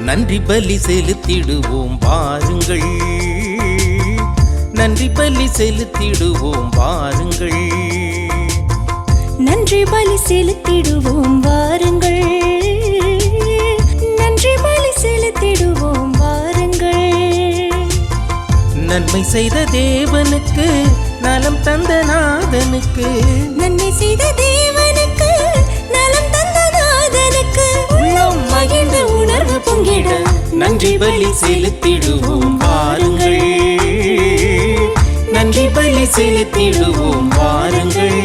நன்றி பலி செலுத்திடுவோம் வாருங்கள், நன்றி பலி செலுத்திடுவோம் வாருங்கள், நன்றி பலி செலுத்திடுவோம் வாருங்கள், நன்றி பலி செலுத்திடுவோம் வாருங்கள். நன்மை செய்த தேவனுக்கு, நலம் தந்த நாதனுக்கு, நன்மை செய்த தேவனுக்கு, நலம் தந்த நாதனுக்கு, உள்ளம் மகிழ்ந்த உணர்வு பொங்கிட நன்றி பலி செலுத்திடுவோம் வாருங்கள், நன்றி பலி செலுத்திடுவோம் வாருங்கள்.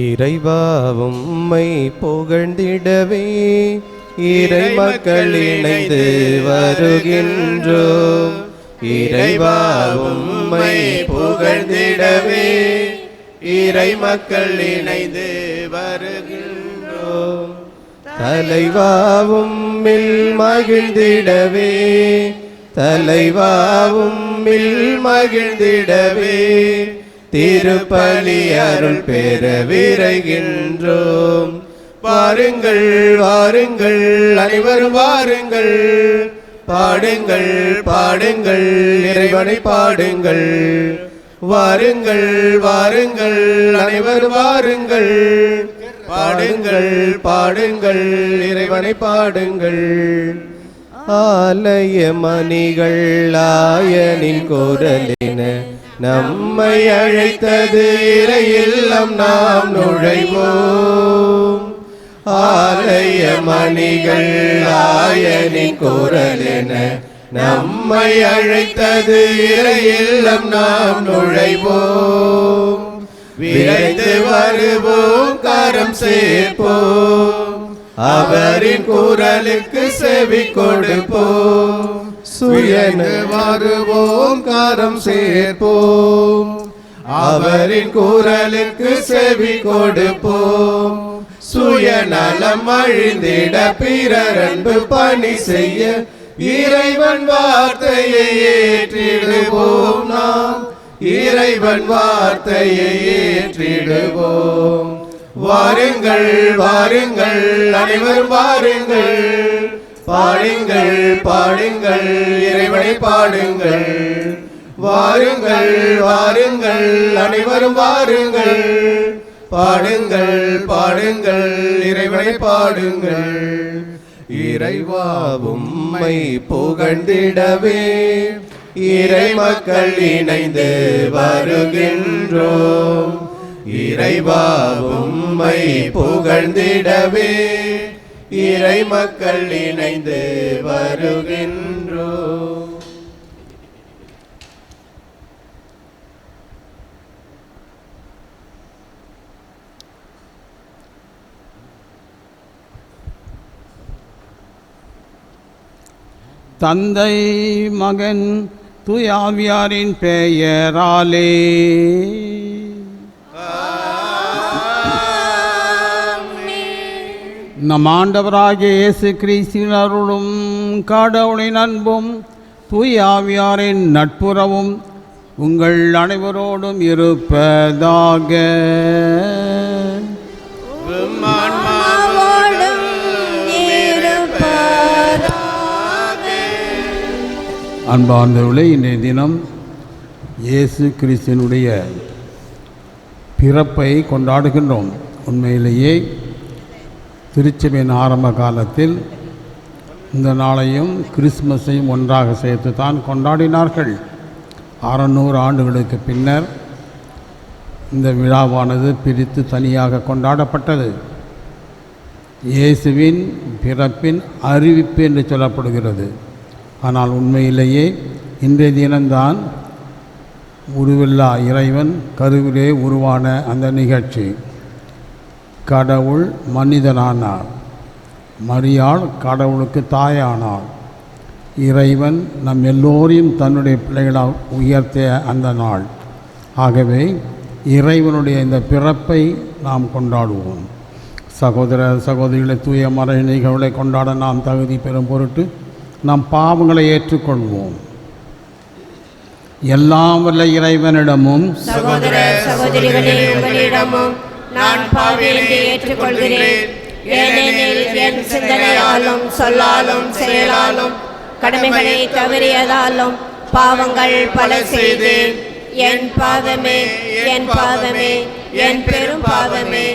இறைவா உம்மை புகழ்ந்திடவே இறை மக்கள் இணைந்து வருகின்றோம். இறைவா உம்மை புகழ்ந்திடவே இறை மக்கள் இணைந்து வருகின்றோம். தலைவா உம்மில் மகிழ்ந்திடவே, தலைவா உம்மில் மகிழ்ந்திடவே திருப்பலி அருள் பெற விரைகின்றோம். வாருங்கள் வாருங்கள் அனைவரும் வாருங்கள், பாடுங்கள் பாடுங்கள் இறைவனை பாடுங்கள். வாருங்கள் வாருங்கள் அனைவரும் வாருங்கள், பாடுங்கள் பாடுங்கள் இறைவனை பாடுங்கள். ஆலய மணிகள் ஆயனின் குரலின நம்மை அழைத்தது, இறை இல்லம் நாம் நுழைவோம். ஆலய மணிகள் ஆயனின் குரலென நம்மை அழைத்தது, இறை இல்லம் நாம் நுழைவோம். விரைந்து வருவோம், கரம் சேர்ப்போம், அவரின் குரலுக்கு செவி கொடுப்போம். சுயனு வருவோம், கரம் சேர்ப்போம், அவரின் குரலுக்கு செவி கொடுப்போம். சுயநலம் அழிந்திட பிறர் அன்பு பணி செய்ய இறைவன் வார்த்தையை ஏற்றிடுவோம். நாம் இறைவன் வார்த்தையை ஏற்றிடுவோம். வாருங்கள் வாருங்கள் அனைவரும் வாருங்கள், பாடுங்கள் பாடுங்கள் இறைவனை பாடுங்கள். வாருங்கள் வாருங்கள் அனைவரும் வாருங்கள், பாடுங்கள் பாடுங்கள் இறைவனை பாடுங்கள். இறைவா உம்மை புகழ்ந்திடவே இறை மக்கள் இணைந்து வருகின்றோம். இறைவா உம்மை புகழ்ந்திடவே இறை மக்கள் இணைந்து வருகின்றோம். தந்தை மகன் தூயாவியாரின் பெயராலே நம் ஆண்டவராகிய இயேசு கிறிஸ்துவின் அருளும் கடவுளின் அன்பும் தூயாவியாரின் நட்புறவும் உங்கள் அனைவரோடும் இருப்பதாக. அன்பார்ந்தவர்களே, இன்றைய தினம் இயேசு கிறிஸ்துவினுடைய பிறப்பை கொண்டாடுகின்றோம். உண்மையிலேயே திருச்சபையின் ஆரம்ப காலத்தில் இந்த நாளையும் கிறிஸ்மஸையும் ஒன்றாக சேர்த்து தான் கொண்டாடினார்கள். 600 ஆண்டுகளுக்கு பின்னர் இந்த விழாவானது பிரித்து தனியாக கொண்டாடப்பட்டது. இயேசுவின் பிறப்பின் அறிவிப்பு என்று சொல்லப்படுகிறது. ஆனால் உண்மையிலேயே இன்றைய தினம்தான் உருவில்லா இறைவன் கருவிலே உருவான அந்த நிகழ்ச்சி. கடவுள் மனிதனானார். மரியாள் கடவுளுக்கு தாயானார். இறைவன் நம் எல்லோரையும் தன்னுடைய பிள்ளைகளால் உயர்த்திய அந்த நாள். ஆகவே இறைவனுடைய இந்த பிறப்பை நாம் கொண்டாடுவோம். சகோதர சகோதரிகளை தூய மறை நிகழ்வுகளை கொண்டாட நாம் தகுதி பெறும் பொருட்டு நம் பாவங்களை ஏற்றுக்கொள்வோம். எல்லாம் வல்ல இறைவனிடமும் சகோதர சகோதரிகளே உங்களிடமும் நான் பாவியை ஏற்றுக்கொள்கிறேன். ஏனெனில் என் சிந்தனையாலும் சொல்லாலும் செயலாலும் கடமைகளை தவறியதாலும் பாவங்கள் பல செய்தேன். என் பாவமே என் பாவமே என் பெரும் பாவமே.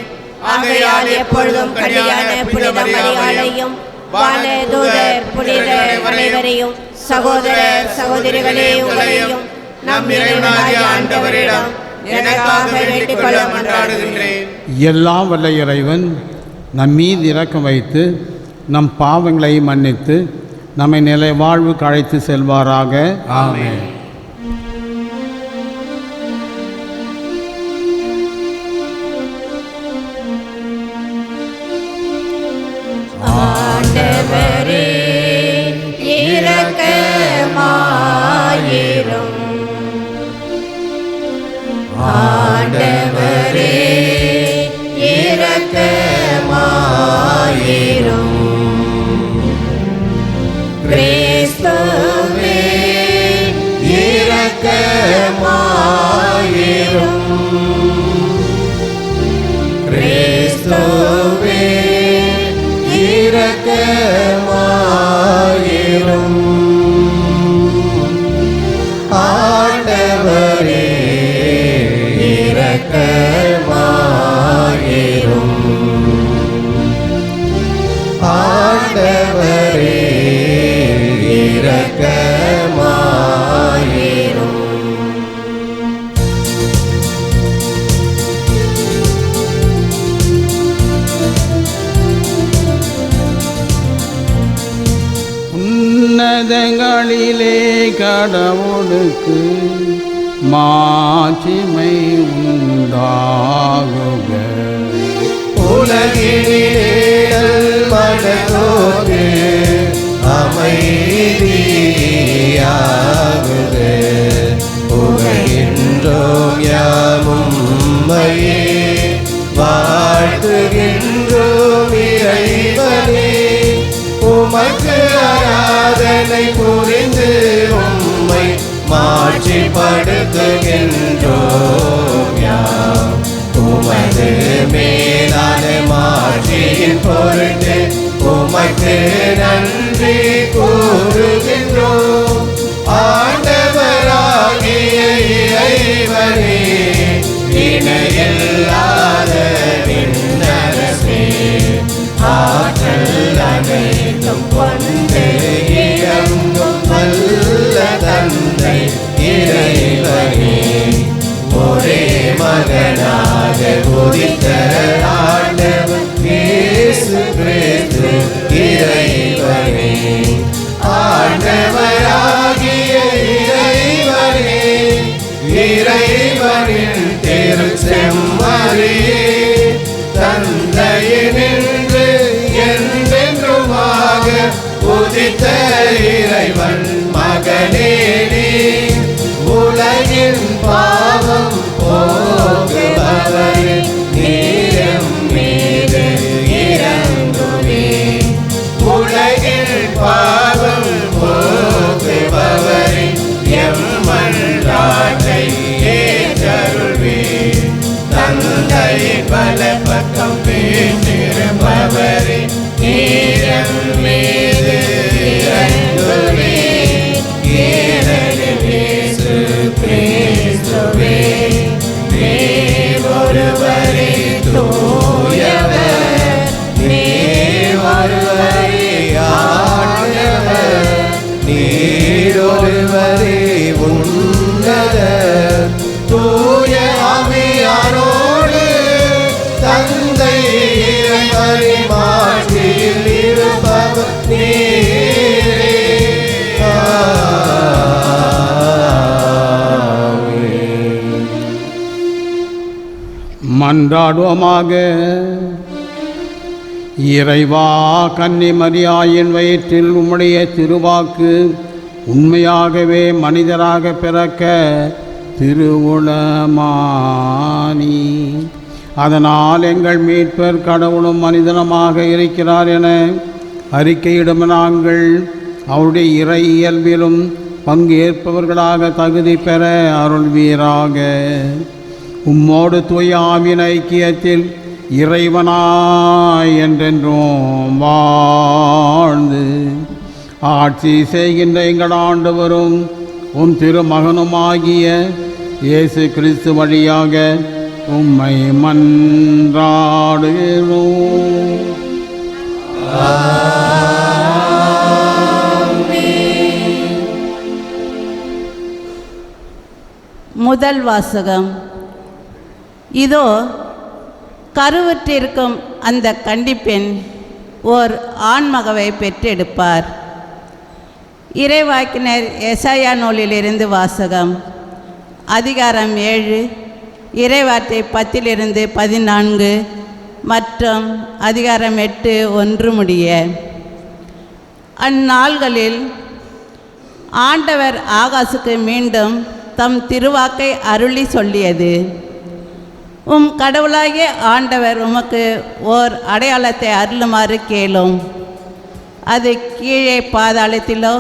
ஆகையால் எப்பொழுதும் கன்னியான புனித மரியாளையும் வானதூதர் புனிதர் அனைவரையும் சகோதர சகோதரிகளே உங்களையும் நம் இறைவனாகிய ஆண்டவரிடம் எனக்காக வேண்டிக் கொள்ள மன்றாடுகின்றேன். எல்லாம் வல்ல இறைவன் நம் மீது இரக்கம் வைத்து நம் பாவங்களை மன்னித்து நம்மை நிலை வாழ்வுக்கு அழைத்து செல்வாராக. ஆமென். ஆண்டவரே இரக்கமாயிரும். ஆண்டவரே இரக்கமாயிரும். கிறிஸ்துவே இரக்கமாயிரும். கிறிஸ்துவே இரக்கமாயிரும். ஆண்டவரே இரக்கமாயிரும். ஆண்டவரே இரக்கமாயிரும். உன்னதங்களிலே கடவுளுக்கு மாட்சிமை உண்டாகுக. உலகினிலே மனதோடு அமைதியாகுது. புகழ்கின்றோம் யாமும் உம்மையே, வாழ்த்துகின்றோம் இறைவனே. உமக்கு ஆராதனை புரிந்து உம்மை மாட்சிப்படுத்துகின்றோம் யாம். உமது மேலான மாட்சியின் பொருட்டு உமக்கு நன்றி கூறுகின்றோம். ஆண்டவராகிய இறைவனே, இணையில்லாத விண்ணரசே, ஆற்றல் அனைத்தும் கொண்டு இயங்கும் வல்ல தந்தை இறைவனே, ஒரே மகனாக உதித்த ஆண்டவர் இயேசு கிறிஸ்து இறைவனே. ஆண்டவராகிய இறைவனே, இறைவனின் திருச்செம்மறியே, தந்தையினின்று என்றென்றுமாக உதித்த இறைவன் மகனே நீ. உலகின் பாவம் போக்குபவரே, நீரம் மீது இறங்குவே. உலகின் பாவம் போக்குபவரே, எம்மன்றாட்டை ஏற்றருள்வே. தந்தையின் வலப்பக்கம் வீற்றிருப்பவரே, நீரம் மீது இறங்குவே. ஏனெனில் இயேசு கிறிஸ்துவே நீர் ஒருவரே தூயவர், நீர் ஒருவரே ஆண்டவர், நீர் ஒருவரே உன்னதர். தூய ஆவியாரோடு தந்தை இறைவனின் மாட்சியில் இருப்பவர் நீரே. மன்றாடுவோமாக. இறைவா, கன்னி மரியாயின் வயிற்றில் உம்முடைய திருவாக்கு உண்மையாகவே மனிதராக பிறக்க திருவுளமானி. அதனால் எங்கள் மீட்பர் கடவுளும் மனிதனமாக இருக்கிறார் என அறிக்கையிடும் நாங்கள் அவருடைய இறை இயல்பிலும் பங்கேற்பவர்களாக தகுதி பெற அருள்வீராக. உம்மோடு தூய ஆவியின் ஐக்கியத்தில் இறைவனாய் என்றென்றும் வாழ்ந்து ஆட்சி செய்கின்ற எங்கள் ஆண்டவரும் உம் திருமகனுமாகிய இயேசு கிறிஸ்து வழியாக உம்மை மன்றாடுகிறோம். முதல் வாசகம். இதோ கருவுற்றிருக்கும் அந்த கன்னிப்பெண் ஓர் ஆண்மகவை பெற்றெடுப்பார். இறைவாக்கினர் எசாயா நூலிலிருந்து வாசகம். அதிகாரம் 7, இறைவார்த்தை 10-14 மற்றும் அதிகாரம் 8 1 முடிய. அந்நாள்களில் ஆண்டவர் ஆகாசுக்கு மீண்டும் தம் திருவாக்கை அருளி சொல்லியது: உம் கடவுளாகிய ஆண்டவர் உமக்கு ஓர் அடையாளத்தை அருளுமாறு கேளும். அது கீழே பாதாளத்திலோ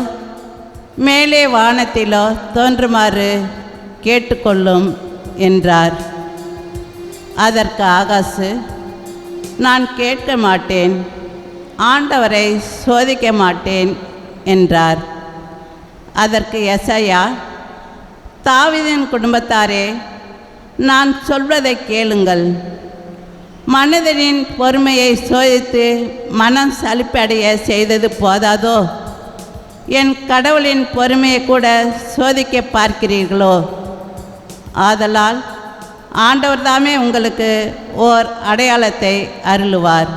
மேலே வானத்திலோ தோன்றுமாறு கேட்டுக்கொள்ளும் என்றார். அதற்கு ஆகாசு, நான் கேட்க மாட்டேன், ஆண்டவரை சோதிக்க மாட்டேன் என்றார். அதற்கு எசாயா, தாவீதின் குடும்பத்தாரே, நான் சொல்வதை கேளுங்கள். மனிதனின் பொறுமையை சோதித்து மனம் சலிப்படைய செய்தது போதாதோ, என் கடவுளின் பொறுமையை கூட சோதிக்க பார்க்கிறீர்களோ? ஆதலால் ஆண்டவர் தாமே உங்களுக்கு ஓர் அடையாளத்தை அருளுவார்.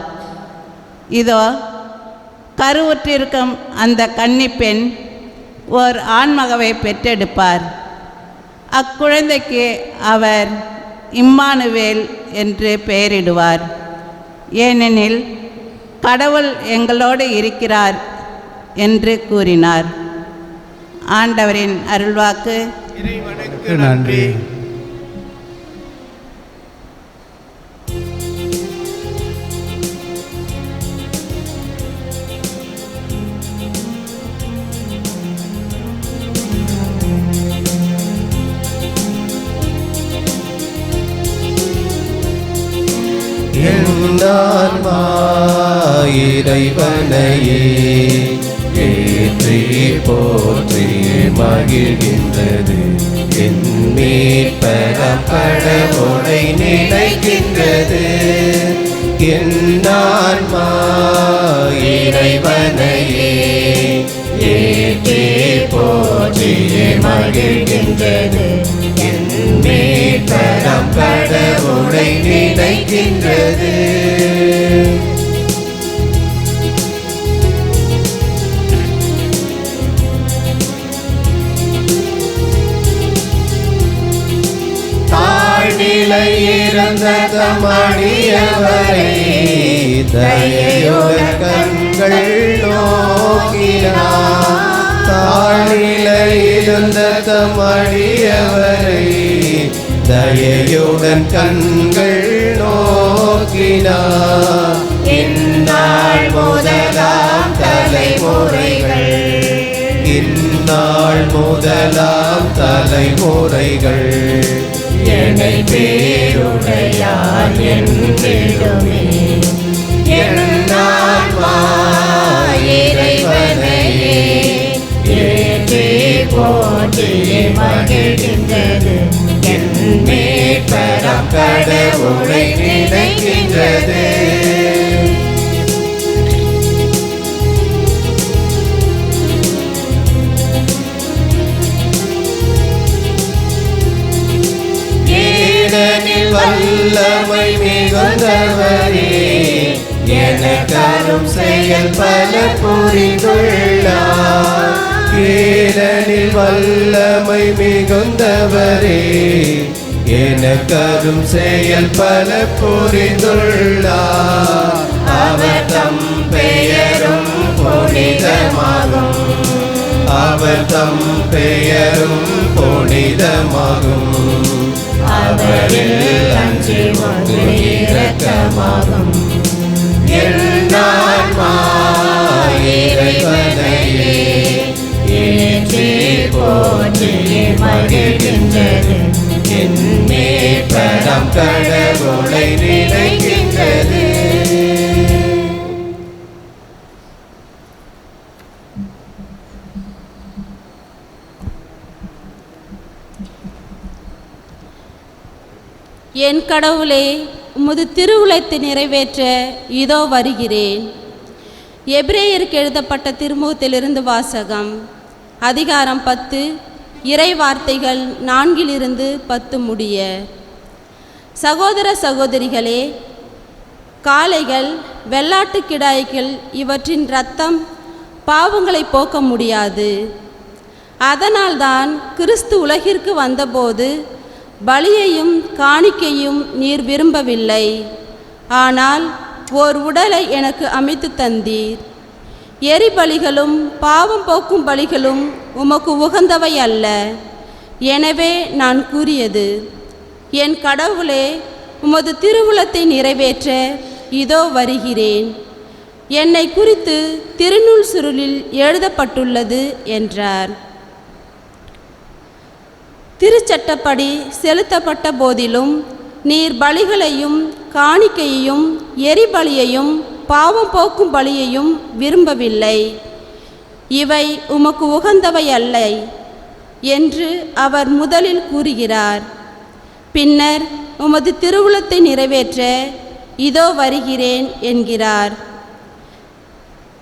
இதோ கருவுற்றிருக்கும் அந்த கன்னிப்பெண் ஓர் ஆண்மகவை பெற்றெடுப்பார். அக்குழந்தைக்கு அவர் இம்மானுவேல் என்று பெயரிடுவார். ஏனெனில் கடவுள் எங்களோடு இருக்கிறார் என்று கூறினார். ஆண்டவரின் அருள்வாக்கு. இறைவனுக்கு நன்றி. என்னான்மா இறைவனையே ஏற்றி போற்றி மகிழ்கின்றது. என் மீட்பராம் கடவுளை நினைக்கின்றது. என்னான்மா இறைவனையே ஏற்றி போற்றி மகிழ்கின்றது. என் மீட்பராம் கடவுளை நினைக்கின்றது. தாழ்நிலை இறந்த தமடியவரை தயையுடன் கண்கள் நோக்கினார். தாழ்நிலை இருந்த தமடியவரை தயையுடன் கண்கள் நோக்கினார். இந்நாள் முதலாம் தலைமுறைகள், இந்நாள் முதலாம் தலைமுறைகள் என்னை பேருடையார் என்றிடுமே. என்னான்மா இறைவனையே ஏற்றி போற்றி மகிழ்கின்றது. என் மீட்பராம் கடவுளை நினைக்கின்றது. ஏனெனில் வல்லமை மிகுந்தவரே எனக்கரும் செயல் பல புரிந்துள்ளார். ஏனெனில் வல்லமை மிகுந்தவரே எனக்கரும் செயல் பல புரிந்துள்ளார். அவர் பெயரும் புனிதமாகும். அவரில் அஞ்சுவது இரக்கமாகும். என் ஆன்மா இறைவனையே ஏற்றி போற்றி மகிழ்கின்றது. என் மேற்படம் கடவுளை நினைக்கின்றது. என் கடவுளே, உமது திருவுளத்தை நிறைவேற்ற இதோ வருகிறேன். எபிரேயருக்கு எழுதப்பட்ட திருமுகத்திலிருந்து வாசகம். அதிகாரம் 10, இறை வார்த்தைகள் 4-10 முடிய. சகோதர சகோதரிகளே, காளைகள், வெள்ளாட்டு கிடாய்கள் இவற்றின் இரத்தம் பாவங்களை போக்க முடியாது. அதனால்தான் கிறிஸ்து உலகிற்கு வந்தபோது பலியையும் காணிக்கையும் நீர் விரும்பவில்லை, ஆனால் ஓர் உடலை எனக்கு அமைத்து தந்தீர். எரிபலிகளும் பாவம் போக்கும் பலிகளும் உமக்கு உகந்தவை அல்ல. எனவே நான் கூறியது, என் கடவுளே, உமது திருவுளத்தை நிறைவேற்ற இதோ வருகிறேன். என்னை குறித்து திருநூல் சுருளில் எழுதப்பட்டுள்ளது என்றார். திருச்சட்டப்படி செலுத்தப்பட்ட போதிலும் நீர் பலிகளையும் காணிக்கையையும் எரிபலியையும் பாவம் போக்கும் பலியையும் விரும்பவில்லை. இவை உமக்கு உகந்தவை அல்ல என்று அவர் முதலில் கூறுகிறார். பின்னர் உமது திருவுளத்தை நிறைவேற்ற இதோ வருகிறேன் என்கிறார்.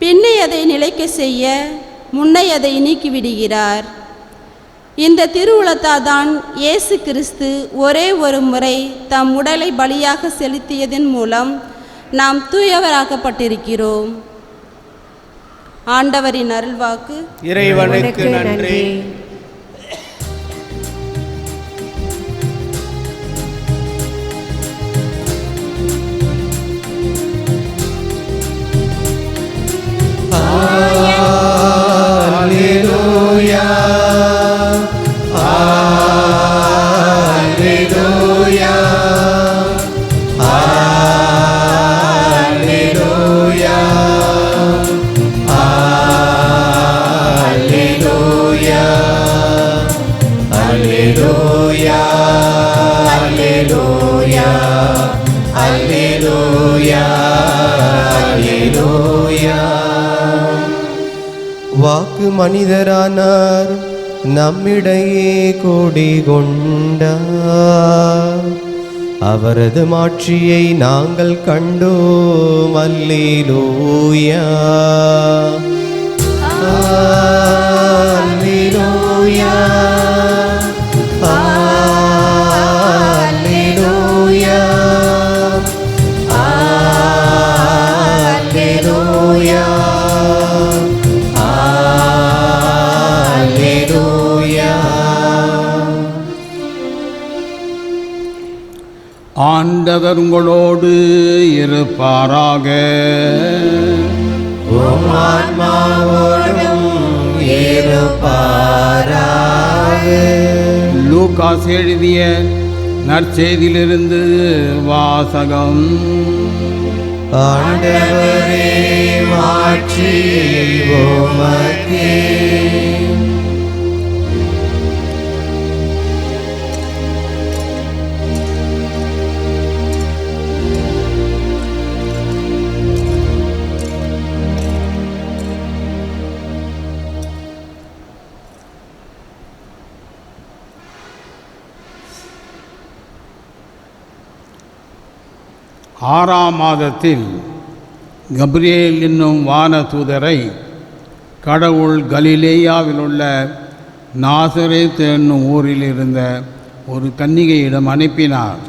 பின்னை அதை நிலைக்க செய்ய முன்னை அதை நீக்கிவிடுகிறார். இந்த திருவுளத்தால்தான் இயேசு கிறிஸ்து ஒரே ஒரு முறை தம் உடலை பலியாக செலுத்தியதன் மூலம் நாம் தூயவராக்கப்பட்டிருக்கிறோம். ஆண்டவரின் அருள்வாக்கு. இறைவனுக்கு நன்றி. Alleluia. Alleluia. Alleluia. Alleluia. Alleluia. Alleluia. Alleluia. Alleluia. வாக்கு மனிதரானார், நம்மிடையே குடிகொண்டார். அவரது மாட்சியை நாங்கள் கண்டோம். அல்லேலூயா. அல்லேலூயா. அல்லேலூயா. அல்லேலூயா. ஆண்டவர் உங்களோடு இருப்பாராக. உம் ஆன்மாவோடும் இருப்பாராக. லூகாஸ் எழுதிய நற்செய்தியிலிருந்து வாசகம். ஆண்டவரே, மாட்சி உமக்கே. ஆறாம் மாதத்தில் கப்ரியேல் என்னும் வானதூதரை கடவுள் கலிலேயாவில் உள்ள நாசரேத் என்னும் ஊரில் இருந்த ஒரு கன்னிகையிடம் அனுப்பினார்.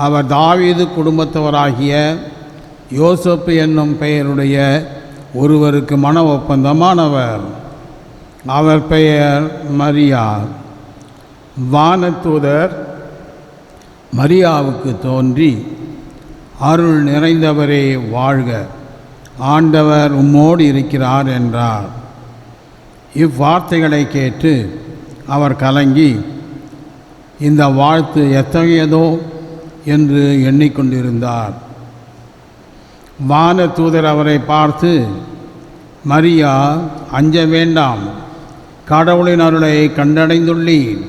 அவர் தாவீது குடும்பத்தவராகிய யோசப்பு என்னும் பெயருடைய ஒருவருக்கு மன ஒப்பந்தமானவர். அவர் பெயர் மரியா. வானதூதர் மரியாவுக்கு தோன்றி, அருள் நிறைந்தவரே வாழ்க, ஆண்டவர் உம்மோடு இருக்கிறார் என்றார். இவ்வார்த்தைகளை கேட்டு அவர் கலங்கி இந்த வாழ்த்து எத்தகையதோ என்று எண்ணிக்கொண்டிருந்தார். வான தூதர் அவரை பார்த்து, மரியா, அஞ்ச வேண்டாம், கடவுளின் அருளை கண்டடைந்துள்ளீர்.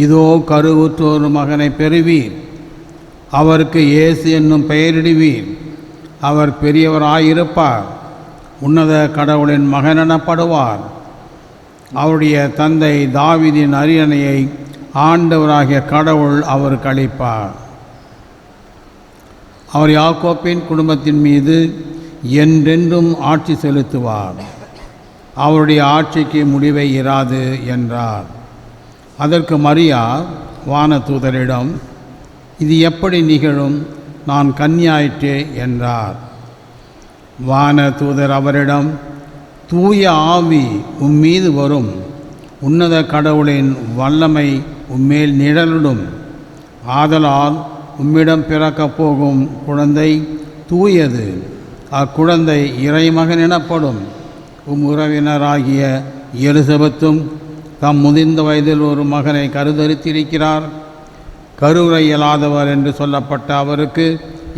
இதோ கருவுற்ற ஒரு மகனை பெறுவீர், அவருக்கு இயேசு என்னும் பெயரிடுவீர். அவர் பெரியவராயிருப்பார், உன்னத கடவுளின் மகன் எனப்படுவார். அவருடைய தந்தை தாவீதின் அரியணையை ஆண்டவராகிய கடவுள் அவருக்கு அளிப்பார். அவர் யாக்கோப்பின் குடும்பத்தின் மீது என்றென்றும் ஆட்சி செலுத்துவார். அவருடைய ஆட்சிக்கு முடிவே இராது என்றார். அதற்கு மரியா வானதூதரிடம், இது எப்படி நிகழும்? நான் கன்னியாயிற்றே என்றார். வானதூதர் அவரிடம், தூய ஆவி உம்மீது வரும், உன்னத கடவுளின் வல்லமை உம்மேல் நிழலிடும். ஆதலால் உம்மிடம் பிறக்கப் போகும் குழந்தை தூயது. அக்குழந்தை இறைமகன் எனப்படும். உறவினராகிய எலிசபெத்தும் தம் முதிர்ந்த வயதில் ஒரு மகனை கருதரித்திருக்கிறார். கருவுரை இயலாதவர் என்று சொல்லப்பட்ட அவருக்கு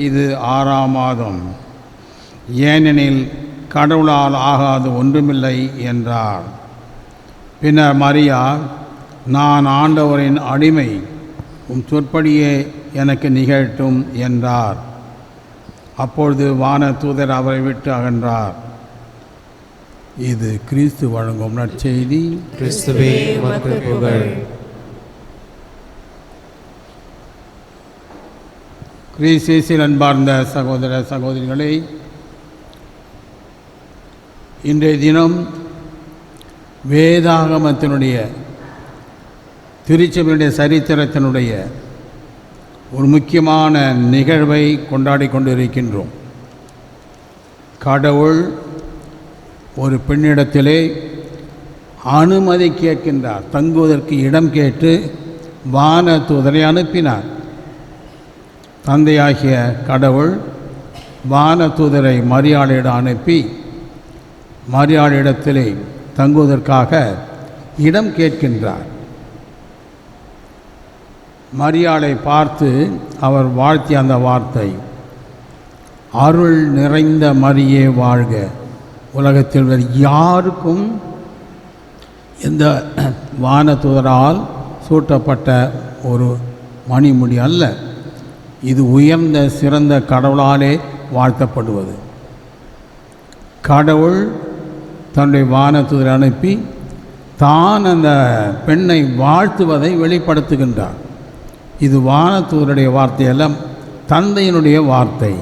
இது 6ஆம் மாதம். ஏனெனில் கடவுளால் ஆகாது ஒன்றுமில்லை என்றார். பின்னர் மரியா, நான் ஆண்டவரின் அடிமை, உம் சொற்படியே எனக்கு நிகழட்டும் என்றார். அப்பொழுது வானதூதர் அவரை விட்டு அகன்றார். இது கிறிஸ்து வழங்கும் நற்செய்தி. கிறிஸ்துவே உமக்கு புகழ். கிறிஸ்துவில் அன்பார்ந்த சகோதர சகோதரிகளே, இன்றைய தினம் வேதாகமத்தினுடைய திருச்சபையுடைய சரித்திரத்தினுடைய ஒரு முக்கியமான நிகழ்வை கொண்டாடி கொண்டிருக்கின்றோம். கடவுள் ஒரு பெண்ணிடத்திலே அனுமதி கேட்கின்றார். தங்குவதற்கு இடம் கேட்டு வானதூதரை அனுப்பினார். தந்தையாகிய கடவுள் வானதூதரை மரியாளிடம் அனுப்பி மரியாளிடத்திலே தங்குவதற்காக இடம் கேட்கின்றார். மரியாளை பார்த்து அவர் வாழ்த்திய அந்த வார்த்தை, அருள் நிறைந்த மரியே வாழ்க. உலகத்தில் வேறு யாருக்கும் எந்த வானதூதரால் சூட்டப்பட்ட ஒரு மணிமுடி அல்ல. இது உயர்ந்த சிறந்த கடவுளாலே வாழ்த்தப்படுவது. கடவுள் தன்னுடைய வானதூதரை அனுப்பி தான் அந்த பெண்ணை வாழ்த்துவதை வெளிப்படுத்துகின்றார். இது வானதூதருடைய வார்த்தை அல்ல, தந்தையினுடைய வார்த்தை.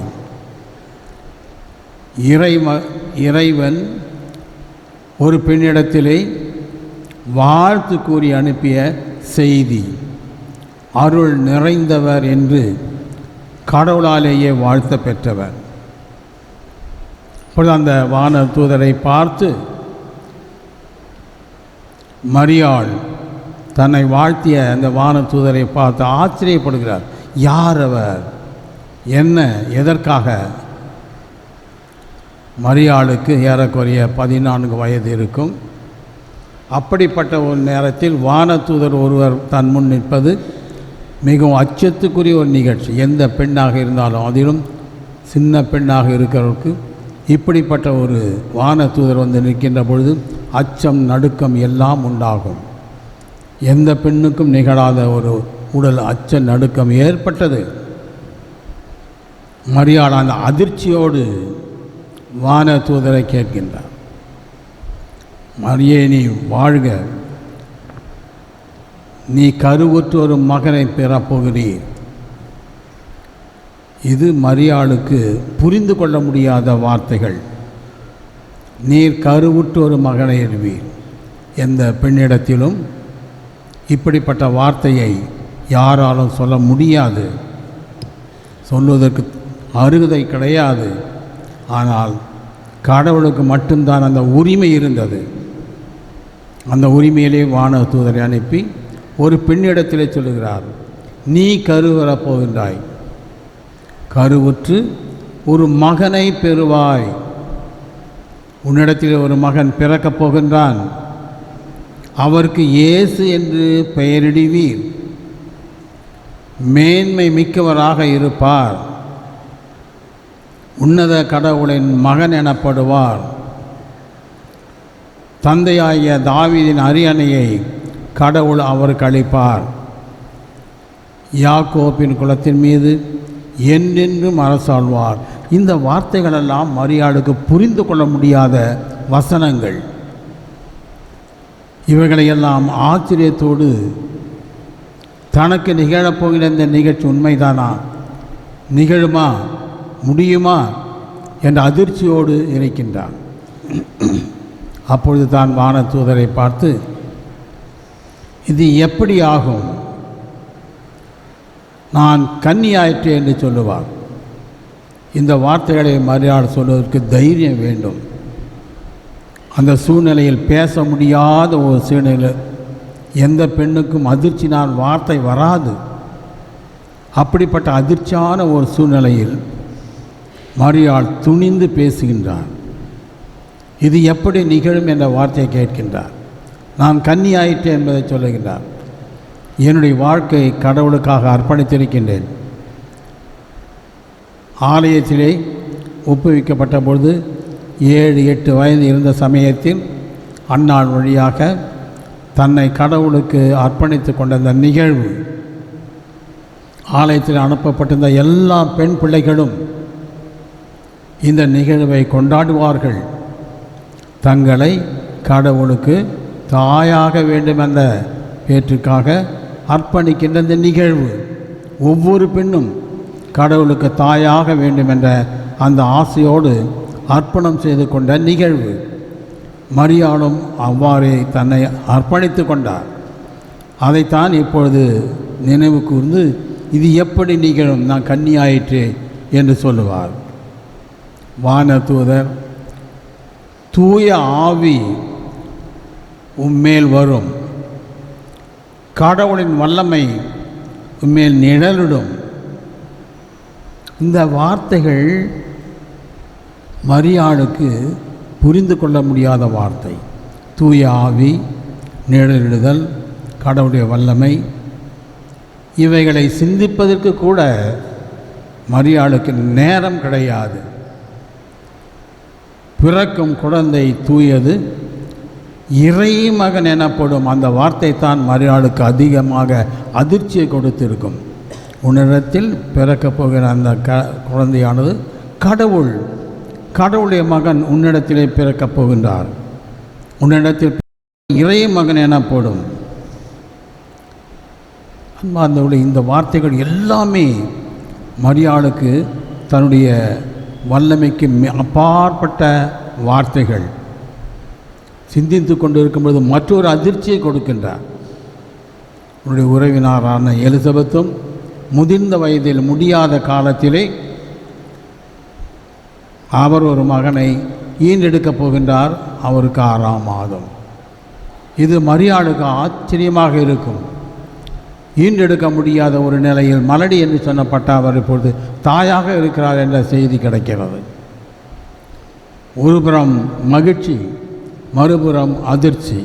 இறைவன் ஒரு பெண்ணிடத்திலே வாழ்த்து கூறி அனுப்பிய செய்தி. அருள் நிறைந்தவர் என்று கடவுளாலேயே வாழ்த்த பெற்றவர். அப்பொழுது அந்த வானதூதரை பார்த்து மரியாள் தன்னை வாழ்த்திய அந்த வானதூதரை பார்த்து ஆச்சரியப்படுகிறார். யார் அவர்? என்ன? எதற்காக? மரியாளுக்கு ஏறக்குறைய 14 வயது இருக்கும். அப்படிப்பட்ட ஒரு நேரத்தில் வானதூதர் ஒருவர் தன் முன் நிற்பது மிகவும் அச்சத்துக்குரிய ஒரு நிகழ்ச்சி. எந்த பெண்ணாக இருந்தாலும், அதிலும் சின்ன பெண்ணாக இருக்கிறவருக்கு இப்படிப்பட்ட ஒரு வானதூதர் வந்து நிற்கின்ற பொழுது அச்சம், நடுக்கம் எல்லாம் உண்டாகும். எந்த பெண்ணுக்கும் நிகழாத ஒரு உடல் அச்ச நடுக்கம் ஏற்பட்டது. மரியாள் அந்த அதிர்ச்சியோடு வானதூதரை கேட்கின்றார், மரியே நீ வாழ்க, நீ கருவுற்று ஒரு மகனை பெறப்போகிறீர். இது மரியாளுக்கு புரிந்து கொள்ள முடியாத வார்த்தைகள். நீர் கருவுற்று ஒரு மகனை எழுவீர். எந்த பெண்ணிடத்திலும் இப்படிப்பட்ட வார்த்தையை யாராலும் சொல்ல முடியாது, சொல்வதற்கு அருகதை கிடையாது. ஆனால் கடவுளுக்கு மட்டும்தான் அந்த உரிமை இருந்தது. அந்த உரிமையிலே வானதூதரை அனுப்பி ஒரு பெண்ணிடத்திலே சொல்லுகிறார், நீ கருவறப் போகின்றாய், கருவுற்று ஒரு மகனை பெறுவாய். உன்னிடத்தில் ஒரு மகன் பிறக்கப் போகின்றான். அவருக்கு இயேசு என்று பெயரிடுவீர். மேன்மை மிக்கவராக இருப்பார். உன்னத கடவுளின் மகன் எனப்படுவார். தந்தையாகிய தாவீதின் அரியணையை கடவுள் அவருக்கு அளிப்பார். யாக்கோபின் குலத்தின் மீது என்றென்றும் அரசாழ்வார். இந்த வார்த்தைகளெல்லாம் மரியாளுக்கு புரிந்து கொள்ள முடியாத வசனங்கள். இவைகளையெல்லாம் ஆச்சரியத்தோடு தனக்கு நிகழப்போகிற இந்த நிகழ்ச்சி உண்மைதானா, நிகழுமா, முடியுமா என்ற அதிர்ச்சியோடு இருக்கின்றான். அப்பொழுது தான் வானதூதரை பார்த்து, இது எப்படி ஆகும், நான் கன்னியாயிற்று என்று சொல்லுவார். இந்த வார்த்தைகளை மரியாள் சொல்வதற்கு தைரியம் வேண்டும். அந்த சூழ்நிலையில் பேச முடியாத ஒரு சூழ்நிலை. எந்த பெண்ணுக்கும் அதிர்ச்சினால் வார்த்தை வராது. அப்படிப்பட்ட அதிர்ச்சியான ஒரு சூழ்நிலையில் மரியாள் துணிந்து பேசுகின்றார். இது எப்படி நிகழும் என்ற வார்த்தையை கேட்கின்றார். நான் கன்னியாயிற்று என்பதை சொல்லுகின்றார். என்னுடைய வாழ்க்கை கடவுளுக்காக அர்ப்பணித்திருக்கின்றேன். ஆலயத்திலே ஒப்புவிக்கப்பட்ட பொழுது 7-8 வயது இருந்த சமயத்தில் அன்னாள் வழியாக தன்னை கடவுளுக்கு அர்ப்பணித்து கொண்ட அந்த நிகழ்வு, ஆலயத்தில் அனுப்பப்பட்டிருந்த எல்லா பெண் பிள்ளைகளும் இந்த நிகழ்வை கொண்டாடுவார்கள். தங்களை கடவுளுக்கு தாயாக வேண்டும் என்ற பேற்றுக்காக அர்ப்பணிக்கின்ற இந்த நிகழ்வு, ஒவ்வொரு பெண்ணும் கடவுளுக்கு தாயாக வேண்டும் என்ற அந்த ஆசையோடு அர்ப்பணம் செய்து கொண்ட நிகழ்வு. மரியாளும் அவ்வாறே தன்னை அர்ப்பணித்து கொண்டார். அதைத்தான் இப்பொழுது நினைவு கூர்ந்து, இது எப்படி நிகழும், நான் கன்னியாயிற்று என்று சொல்லுவார். வானதூதர், தூய ஆவி உம்மேல் வரும், கடவுளின் வல்லமை உம்மேல் நிழலிடும். இந்த வார்த்தைகள் மரியாளுக்கு புரிந்து கொள்ள முடியாத வார்த்தை. தூய ஆவி, நிழலிடுதல், கடவுளுடைய வல்லமை, இவைகளை சிந்திப்பதற்கு கூட மரியாளுக்கு நேரம் கிடையாது. பிறக்கும் குழந்தை தூயது, இறை மகன் எனப்படும் அந்த வார்த்தை தான் மரியாளுக்கு அதிகமாக அதிர்ச்சியை கொடுத்திருக்கும். உன்னிடத்தில் பிறக்கப் போகிற அந்த குழந்தையானது கடவுளுடைய மகன் உன்னிடத்திலே பிறக்கப் போகின்றார். உன்னிடத்தில் இறை மகன் எனப்படும். அன்பார்ந்தவர்களே, இந்த வார்த்தைகள் எல்லாமே மரியாளுக்கு தன்னுடைய வல்லமைக்கு அப்பாற்பட்ட வார்த்தைகள். சிந்தித்து கொண்டு இருக்கும்போது மற்றொரு அதிர்ச்சியை கொடுக்கின்றார். உன்னுடைய உறவினரான எலிசபெத்தும் முதிர்ந்த வயதில் முடியாத காலத்திலே அவர் ஒரு மகனை ஈண்டெடுக்கப் போகின்றார். அவருக்கு 6ஆம் மாதம். இது மரியாளுக்கு ஆச்சரியமாக இருக்கும். ஈண்டெடுக்க முடியாத ஒரு நிலையில் மலடி என்று சொன்னப்பட்ட அவர் இப்பொழுது தாயாக இருக்கிறார் என்ற செய்தி கிடைக்கிறது. ஒருபுறம் மகிழ்ச்சி, மறுபுறம் அதிர்ச்சி.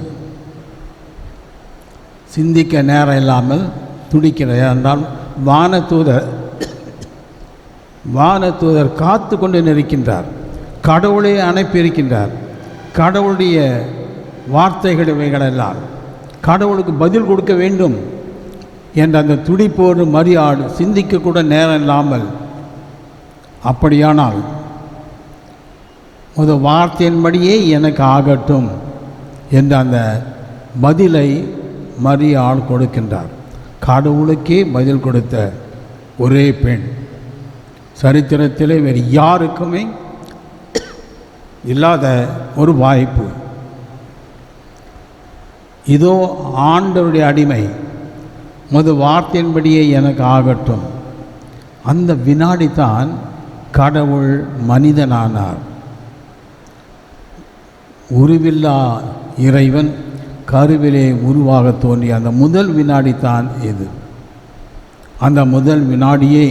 சிந்திக்க நேரம் இல்லாமல் துடிக்கிறது. என்றால் வானதூதர் காத்து கொண்டு நிற்கின்றார். கடவுளை அனுப்பியிருக்கின்றார். கடவுளுடைய வார்த்தைகள் இவைகளெல்லாம் கடவுளுக்கு பதில் கொடுக்க வேண்டும் என்ற அந்த துடிப்போடு மரியாள் சிந்திக்கக்கூட நேரம் இல்லாமல், அப்படியானால் ஒரு வார்த்தையின்படியே எனக்கு ஆகட்டும் என்ற அந்த பதிலை மரியாள் கொடுக்கின்றார். கடவுளுக்கே பதில் கொடுத்த ஒரே பெண். சரித்திரத்திலே வேறு யாருக்குமே இல்லாத ஒரு வாய்ப்பு. இதோ ஆண்டவருடைய அடிமை, வார்த்தையின்படியே எனக்கு ஆகட்டும். அந்த வினாடி தான் கடவுள் மனிதனானார். உருவில்லா இறைவன் கருவிலே உருவாக தோன்றிய அந்த முதல் வினாடி தான் இது. அந்த முதல் வினாடியே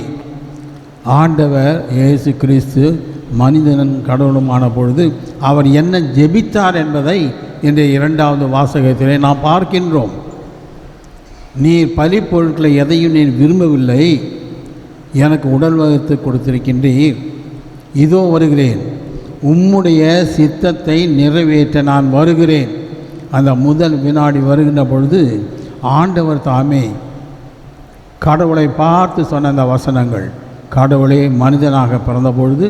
ஆண்டவர் இயேசு கிறிஸ்து மனிதனும் கடவுளுமான பொழுது அவர் என்ன ஜெபித்தார் என்பதை என்ற 2வது வாசகத்திலே நாம் பார்க்கின்றோம். நீர் பலி பொருட்களை எதையும் நீர் விரும்பவில்லை, எனக்கு உடல் வகுத்து கொடுத்திருக்கின்றீர். இதோ வருகிறேன், உம்முடைய சித்தத்தை நிறைவேற்ற நான் வருகிறேன். அந்த முதல் வினாடி வருகின்ற பொழுது ஆண்டவர் தாமே கடவுளை பார்த்து சொன்ன அந்த வசனங்கள், கடவுளே மனிதனாக பிறந்த பொழுது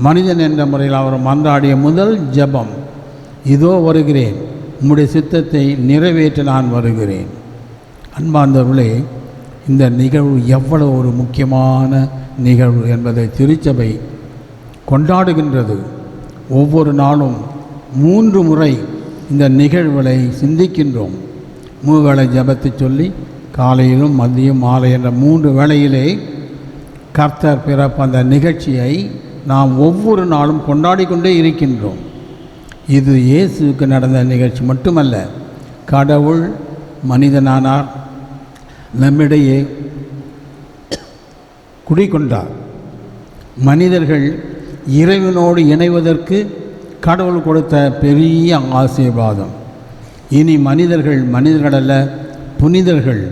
மனிதன் என்ற முறையில் அவர் மன்றாடிய முதல் ஜெபம், இதோ வருகிறேன், உம்முடைய சித்தத்தை நிறைவேற்ற நான் வருகிறேன். அன்பார்ந்தவர்களே, இந்த நிகழ்வு எவ்வளவு ஒரு முக்கியமான நிகழ்வு என்பதை திருச்சபை கொண்டாடுகின்றது. ஒவ்வொரு நாளும் 3 முறை இந்த நிகழ்வுகளை சிந்திக்கின்றோம். 3 வேளை ஜெபத்தை சொல்லி காலையிலும் மதியம் மாலை என்ற 3 வேளையிலே கர்த்தர் பிறப்பு அந்த நிகழ்ச்சியை நாம் ஒவ்வொரு நாளும் கொண்டாடி கொண்டே இருக்கின்றோம். இது இயேசுவுக்கு நடந்த நிகழ்ச்சி மட்டுமல்ல, கடவுள் மனிதனானார், நம்மிடையே குடிகொண்டார். மனிதர்கள் இறைவனோடு இணைவதற்கு கடவுள் கொடுத்த பெரிய ஆசீர்வாதம். இனி மனிதர்களல்ல, புனிதர்கள்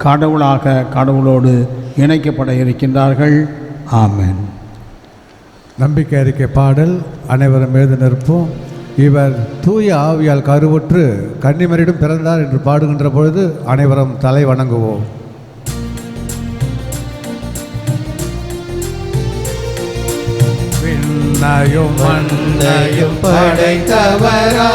கடவுளாக கடவுளோடு இணைக்கப்பட இருக்கின்றார்கள். ஆமென். நம்பிக்கை அறிக்கை பாடல் அனைவரும் எழுந்து நிற்போம். இவர் தூய ஆவியால் கருவுற்று கன்னிமரியிடம் பிறந்தார் என்று பாடுகின்ற பொழுது அனைவரும் தலை வணங்குவோம். விண்ணையும் மண்ணையும் படைத்தவரா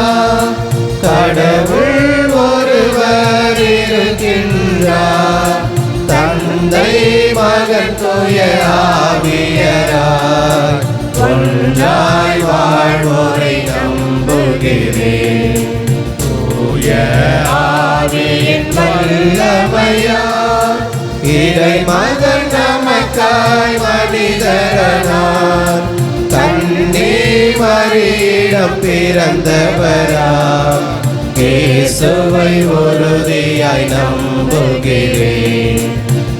கடவுள் ஒருவர் இருக்கின்றார், தந்தை மகன் தூய ஆவியராய் ஒன்றாய் வாழ்வோரை நம்புகிறேன். தூய ஆவியின் வல்லமையால் இறை மகன் நமக்காய் மனிதரானார், கன்னி மரியிடம் பிறந்தவராம் இயேசுவை உறுதியாய் நம்புகிறேன்.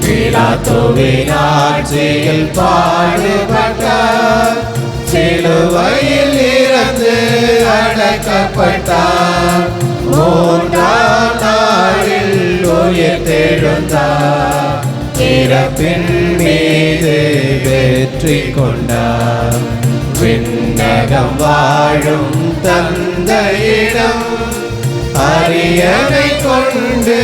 பிலாத்துவின் ஆட்சியில் பாடுபட்டார், சிலுவையில் இறந்து அடக்கப்பட்டார், 3ஆம் நாளில் உயிர்த்தெழுந்தார், இறப்பின் மீது வெற்றி கொண்டார். விண்ணகம் வாழும் தந்தையிடம் அரியணை கொண்டு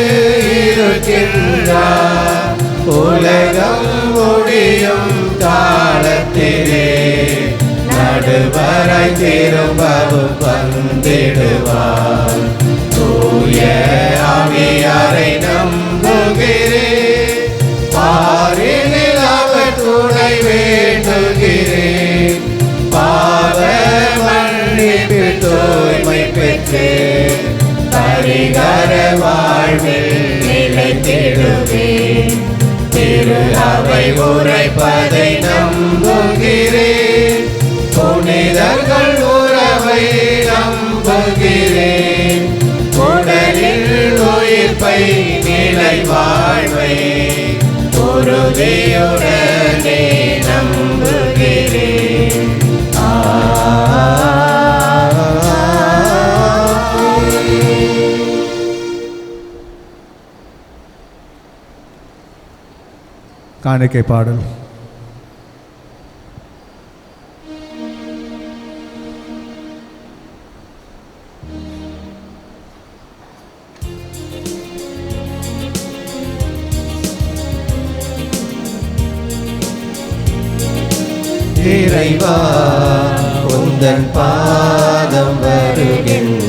இருக்கின்றார், உலகம் முடியும் காலத்திலே நடுவராய் திரும்பவும் வந்திடுவார். தூய ஆவியாரை நம்புகிறேன், பாரினில் அவர் துணை வேண்டுகிறேன், பாவ மன்னிப்பு தூய்மை பெற்று பரிகார வாழ்வில் நிலைத்திடுவேன். திரு அவை உரைப்பதை நம்புகிறேன், புனிதர்கள் உறவை நம்புகிறேன், உடலில் உயிர்ப்பை நிலை வாழ்வை உறுதியுடனே நம்புகிறேன். காணிக்கை பாடல். இறைவா உந்தன் பாதம் வருகின்றேன்,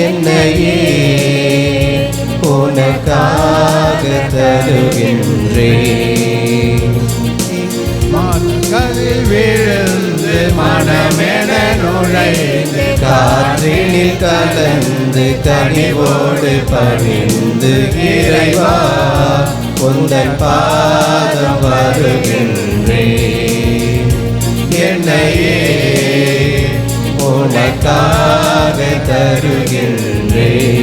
என்னையே உனக்காக தருகின்றேன். மனங்களில் விழுந்து மனமென நுழைந்து காற்றினில் கலந்து கனிவோடு பணிந்து இறைவா உந்தன் பாதம் வருகின்றேன், என்னையே உனக்காக தருகின்றேன்.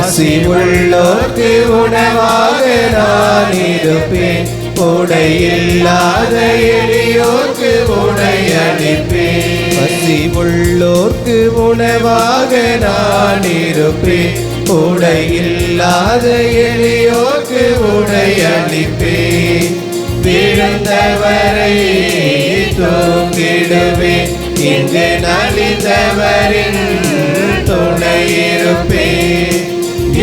பசி உள்ளோர்க்கு உணவாக நான் இருப்பேன், உடை இல்லாத எளியோர்க்கு உடை அளிப்பேன். பசி உள்ளோர்க்கு உணவாக நான் இருப்பேன், உடை இல்லாத எளியோர்க்கு உடை அளிப்பேன். விழுந்தவரை தூக்கிடுவேன், இங்கு நலிந்தவரின் துணையிருப்பேன்.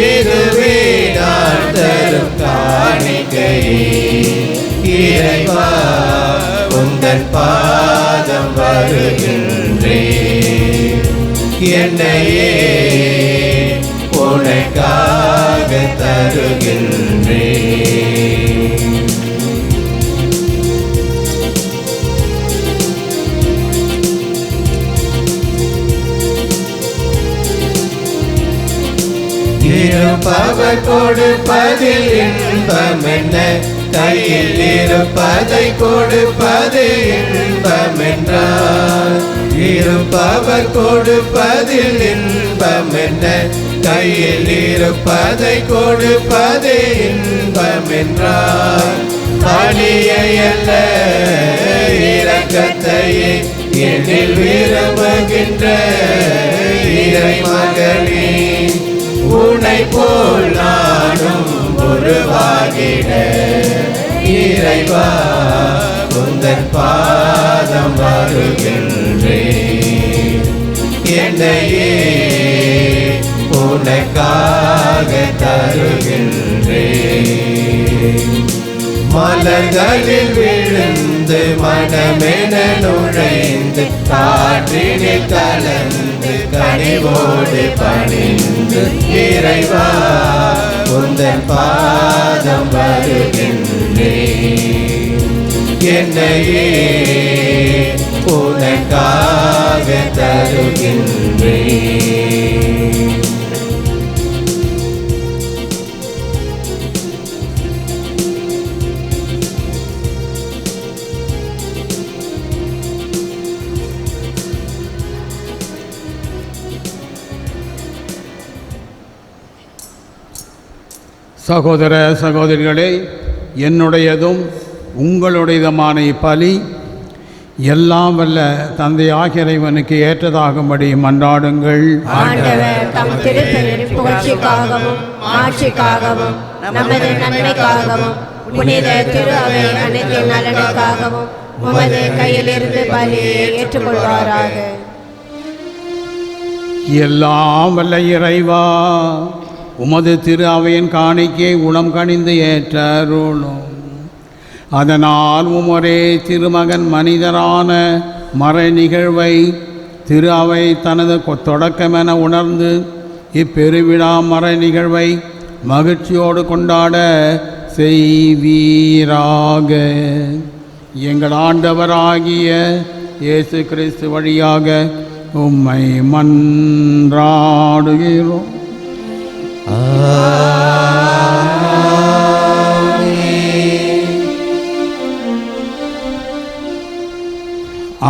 இதுவே நான் தரும் காணிக்கையே, இறைவா உந்தன் பாதம் வருகின்றேன். என்னையே உனக்காக தருகின்றேன். இருப்பவர் கொடுப்பதில் இன்பம் என்ன, கையில் இருப்பதை கொடுப்பது இன்பம் என்றார். இருப்பவர் கொடுப்பதில் இன்பம் என்ன, கையில் இருப்பதை கொடுப்பது இன்பம் என்றார். பலியை அல்ல இரக்கத்தையே என்னில் விரும்புகின்ற இறைமகனே, உன்னை போல் நானும் உருவாகிட இறைவா உந்தன் பாதம் வருகின்றேன். என்னையே உனக்காக தருகின்றேன். மலர்களில் விழுந்து மனமென நுழைந்து காற்றினில் கலந்து கனிவோடு பணிந்து இறைவா உந்தன் பாதம் வருகின்றேன். என்னையே உனக்காக தருகின்றேன். சகோதர சகோதரிகளே, என்னுடையதும் உங்களுடையதுமான இப்பலி எல்லாம் வல்ல தந்தையாகிய இறைவனுக்கு ஏற்றதாகும்படி மன்றாடுங்கள். ஆண்டவர் தம் திருப்பெயரின் புகழ்ச்சிக்காகவும் ஆட்சிக்காகவும் நமது நன்மைக்காகவும் புனித திரு அவை அனைத்தின் நலனுக்காகவும் உமது கையிலிருந்து பலியை ஏற்றுக்கொள்வாராக. எல்லாம் வல்ல இறைவா, உமது திரு அவையின் காணிக்கை உளம் கனிந்து ஏற்றருளும். அதனால் உமரே திருமகன் மனிதரான மறை நிகழ்வை திரு அவை தனது தொடக்கமென உணர்ந்து இப்பெருவிழா மறை நிகழ்வை மகிழ்ச்சியோடு கொண்டாட செய்வீராக. எங்கள் ஆண்டவராகிய இயேசு கிறிஸ்து வழியாக உம்மை மன்றாடுகிறோம்.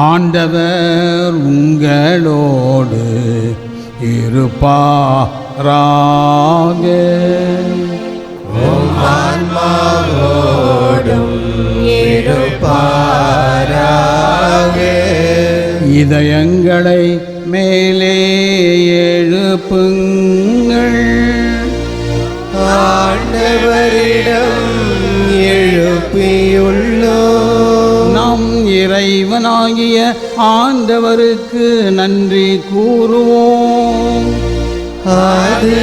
ஆண்டவர் உங்களோடு இருப்பாராக. ஆன்மாவோடும் இருப்பாராக. இதயங்களை மேலே எழுப்புங்கள். ஆண்டவரிடம் எழுப்பியுள்ளோ. நம் இறைவனாகிய ஆண்டவருக்கு நன்றி கூறுவோம். அது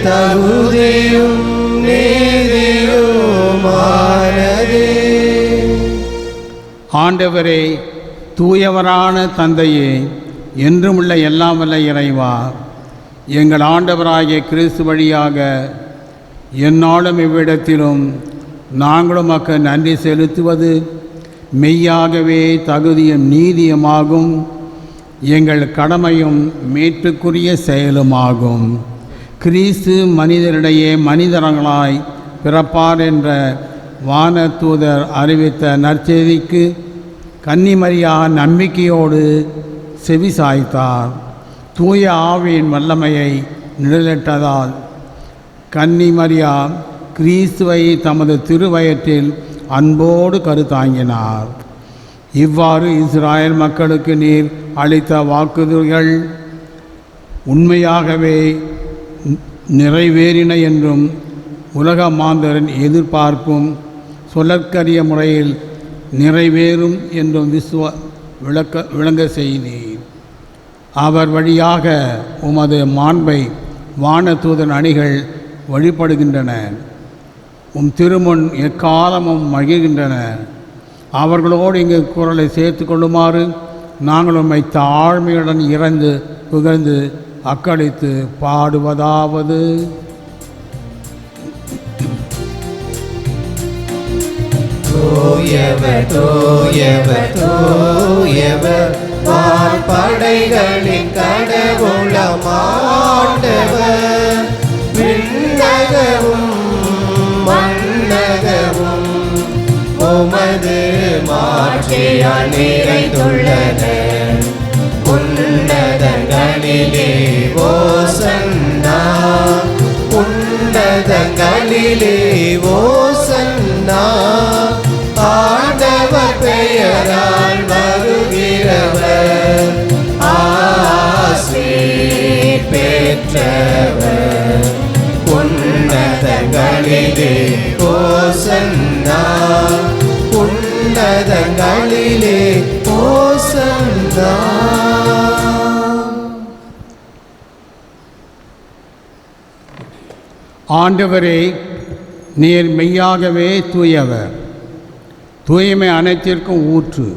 தகுதியும் நீதியுமானதே. ஆண்டவரே, தூயவரான தந்தையே, என்றுமுள்ள எல்லாம் வல்ல இறைவா, எங்கள் ஆண்டவராகிய கிறிஸ்து வழியாக எந்நாளும் இவ்விடத்திலும் நாங்களும் மக்கள் நன்றி செலுத்துவது மெய்யாகவே தகுதியும் நீதியுமாகும், எங்கள் கடமையும் மீட்புக்குரிய செயலுமாகும். கிறிஸ்து மனிதரிடையே மனிதர்களாய் பிறப்பார் என்ற வானதூதர் அறிவித்த நற்செய்திக்கு கன்னிமரியா நம்பிக்கையோடு செவி சாய்த்தார். தூய ஆவியின் வல்லமையை நிழலிட்டதால் கன்னிமரியா கிறிஸ்துவை தமது திருவயற்றில் அன்போடு கருத்தாங்கினார். இவ்வாறு இஸ்ராயல் மக்களுக்கு நீர் அளித்த வாக்குறுதிகள் உண்மையாகவே நிறைவேறின என்றும் உலக மாந்தரின் எதிர்பார்ப்பும் சொல்லற்கரிய முறையில் நிறைவேறும் என்றும் விளங்க செய்தீர். அவர் வழியாக உமது மாண்பை வானதூதன் அணிகள் வழிபடுகின்றன. உம் திருமுன் எக்காலமும் மகிழ்கின்றன. அவர்களோடு இங்கு குரலை சேர்த்து கொள்ளுமாறு நாங்கள் உம்மை தாழ்மையுடன் இறந்து புகழ்ந்து அக்களித்து பாடுவதாவது: தூயவர் தூயவர் தூயவர் வான்படைகளின் கடவுளமாண்டவர், விண்ணகமும் மண்ணகமும் உமது மாட்சியால் நிறைந்துள்ளன. உன்னதங்களிலே ஓசன்னா, உன்னதங்களிலே ஓசன்னா, ஆண்டவர் பெயரால் வருகிறவர் ஆசீர் பெற்றவர். உன்னதங்களிலே ஓசன்னா, உன்னதங்களிலே ஓசன்னா. ஆண்டவரே, நீர் மெய்யாகவே தூயவர், தூய்மை அனைத்திற்கும் ஊற்று.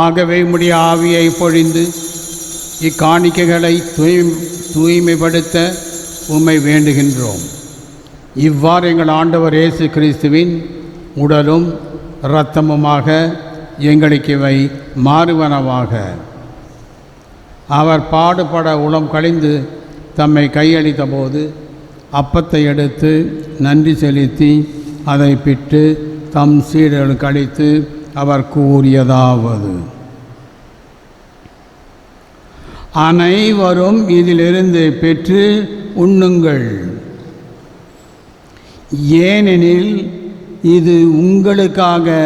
ஆகவே உம்முடைய ஆவியை பொழிந்து இக்காணிக்கைகளை தூய்மைப்படுத்த உம்மை வேண்டுகின்றோம். இவ்வாறு எங்கள் ஆண்டவர் இயேசு கிறிஸ்துவின் உடலும் இரத்தமுமாக எங்களுக்கு இவை மாறுவனவாக. அவர் பாடுபட உளம் கழிந்து தம்மை கையளித்த போது அப்பத்தை எடுத்து நன்றி செலுத்தி அதை பிட்டு தம் சீடர்களுக்கு அளித்து அவர் கூறியதாவது: அனைவரும் இதிலிருந்து பெற்று உண்ணுங்கள், ஏனெனில் இது உங்களுக்காக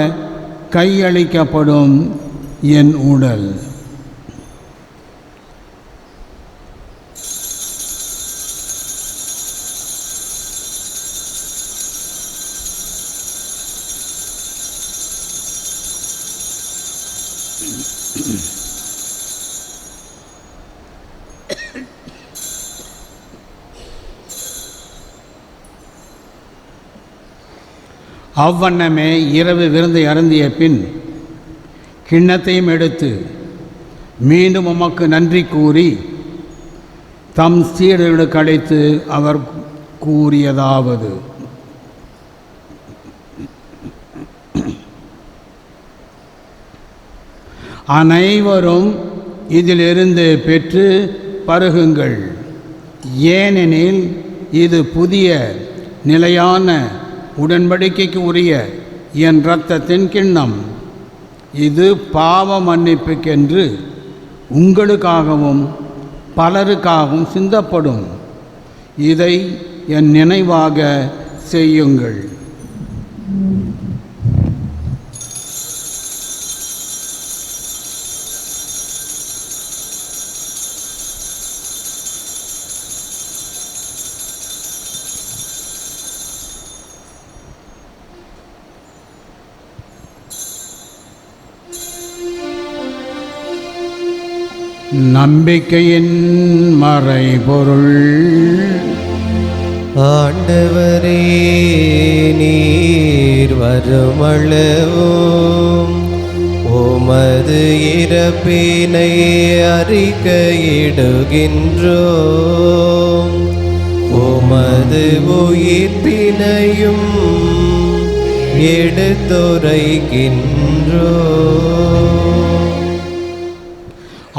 கையளிக்கப்படும் என் உடல். அவ்வண்ணமே இரவு விருந்தை அருந்திய பின் கிண்ணத்தையும் எடுத்து மீண்டும் உமக்கு நன்றி கூறி தம் சீடர்களுக்கு அழைத்து அவர் கூறியதாவது: அனைவரும் இதிலிருந்து பெற்று பருகுங்கள், ஏனெனில் இது புதிய நிலையான உடன்படிக்கைக்கு உரிய என் இரத்தத்தின் கிண்ணம். இது பாவ மன்னிப்புக்கென்று உங்களுக்காகவும் பலருக்காகவும் சிந்தப்படும். இதை என் நினைவாக செய்யுங்கள். நம்பிக்கையின் மறைபொருள். ஆண்டவரே, நீர் வருமளவும் உமது இறப்பினை அறிக்கையிடுகின்றோம், உமது உயிர்ப்பினையும் எடுத்துரைக்கின்றோம்.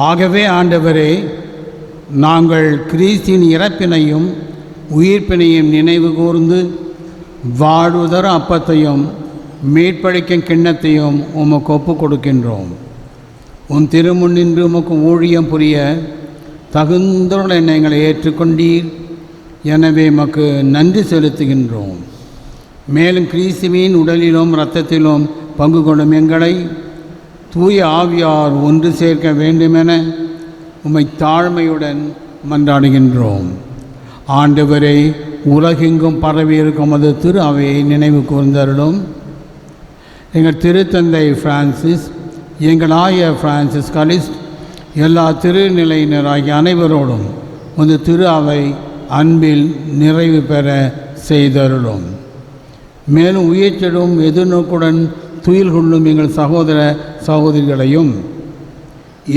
ஆகவே ஆண்டவரே, நாங்கள் கிறிஸ்தின் இறப்பினையும் உயிர்ப்பினையும் நினைவு கூர்ந்து வாழ்வுதர அப்பத்தையும் மீட்பளிக்கும் கிண்ணத்தையும் உமக்கு ஒப்புக் கொடுக்கின்றோம். உன் திருமுன்னின்று உமக்கு ஊழியம் புரிய தகுந்தவர்கள் எங்களை ஏற்றுக்கொண்டீர். எனவே மக்கு நன்றி செலுத்துகின்றோம். மேலும் கிறிஸ்துவின் உடலிலும் இரத்தத்திலும் பங்கு கொள்ளும் எங்களை தூய ஆவியார் ஒன்று சேர்க்க வேண்டுமென உம்மை தாழ்மையுடன் மன்றாடுகின்றோம். ஆண்டவரை உலகெங்கும் பரவியிருக்கும் அது திரு அவையை நினைவு கூர்ந்தருளும். எங்கள் திருத்தந்தை பிரான்சிஸ், எங்கள் ஆயர் பிரான்சிஸ் கலிஸ்ட், எல்லா திருநிலையினராகிய அனைவரோடும் ஒரு திரு அவை அன்பில் நிறைவு பெற செய்தருளும். மேலும் உயிர்ச்செடும் எதிர்நோக்குடன் துயில் கொள்ளும் எங்கள் சகோதர சகோதரிகளையும்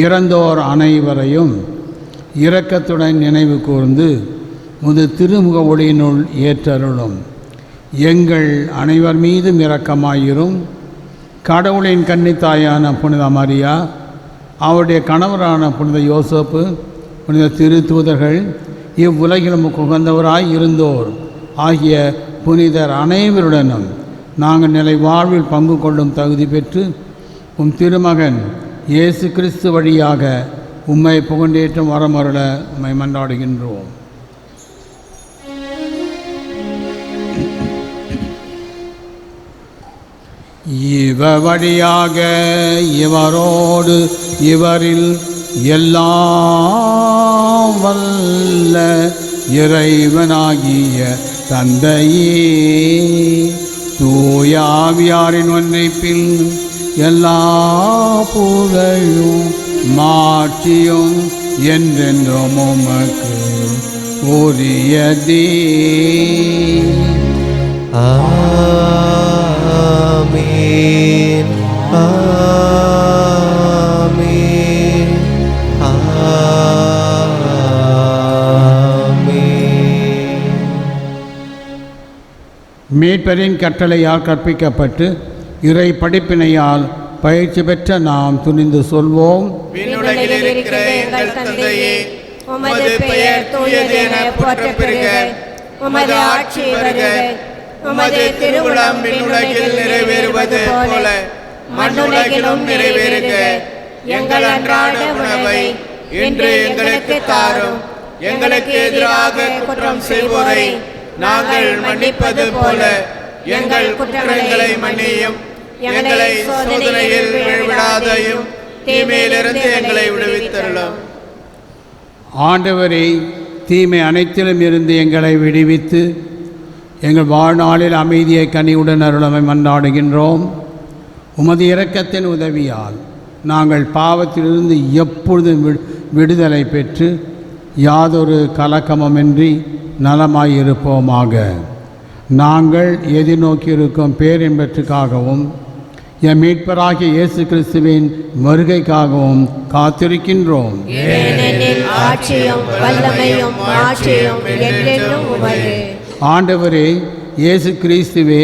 இறந்தோர் அனைவரையும் இரக்கத்துடன் நினைவு கூர்ந்து முது திருமுக ஒளியினுள் ஏற்றருளும். எங்கள் அனைவர் மீதும் இரக்கமாயிரும். கடவுளின் கன்னித்தாயான புனித மரியா, அவருடைய கணவரான புனித யோசப்பு, புனித திருத்தூதர்கள், இவ்வுலகிலும் உகந்தவராய் இருந்தோர் ஆகிய புனிதர் அனைவருடனும் நாங்கள் நிலை வாழ்வில் பங்கு கொள்ளும் தகுதி பெற்று உம் திருமகன் இயேசு கிறிஸ்து வழியாக உம்மை புகண்டேற்றும் வரமருள உம்மை மன்றாடுகின்றோம். இவ வழியாக இவரோடு இவரில் எல்லாம் வல்ல இறைவனாகிய தந்தையே, தூய ஆவியாரின் ஒன்றைப்பில் எல்லா புகழும் மாட்சியும் என்றென்றும் உமக்கு உரியதே. ஆமென். ஆமென். ஆமென். மீட்பரின் கட்டளையால் கற்பிக்கப்பட்டு இறை படிப்பினையால் பயிற்சி பெற்ற நாம் துணிந்து சொல்வோம். விண்ணுலகில் இருக்கிற எங்கள் தந்தையே, உமது பெயர் தூயது என போற்றப் பெறுக. உமது ஆட்சி வருக. உமது திருவுளம் விண்ணுலகில் நிறைவேறுவது போல மண்ணுலகிலும் நிறைவேறுக. எங்கள் அன்றாட உணவை இன்று எங்களுக்கு தாரும். எங்களுக்கு எதிராக குற்றம் செய்வோரை நாங்கள் மன்னிப்பது போல எங்கள் குற்றங்களை மன்னியும். எங்களை சோதனையில் விழவிடாதையும் தீமையிலிருந்து எங்களை விடுவித்தருளும். ஆண்டவரே, தீமை அனைத்திலும் இருந்து எங்களை விடுவித்து எங்கள் வாழ்நாளில் அமைதியை கனிவுடன் அருளமை மன்றாடுகின்றோம். உமது இரக்கத்தின் உதவியால் நாங்கள் பாவத்திலிருந்து எப்பொழுதும் விடுதலை பெற்று யாதொரு கலக்கமுமின்றி நலமாயிருப்போமாக. நாங்கள் எதிர்நோக்கியிருக்கும் பேரின்பற்றுக்காகவும் என் மீட்பராகிய இயேசு கிறிஸ்துவின் வருகைக்காகவும் காத்திருக்கின்றோம். ஏனெனில் ஆட்சியும் வல்லமையும் ஆட்சியும் என்றென்றும் உமது. ஆண்டவரே இயேசு கிறிஸ்துவே,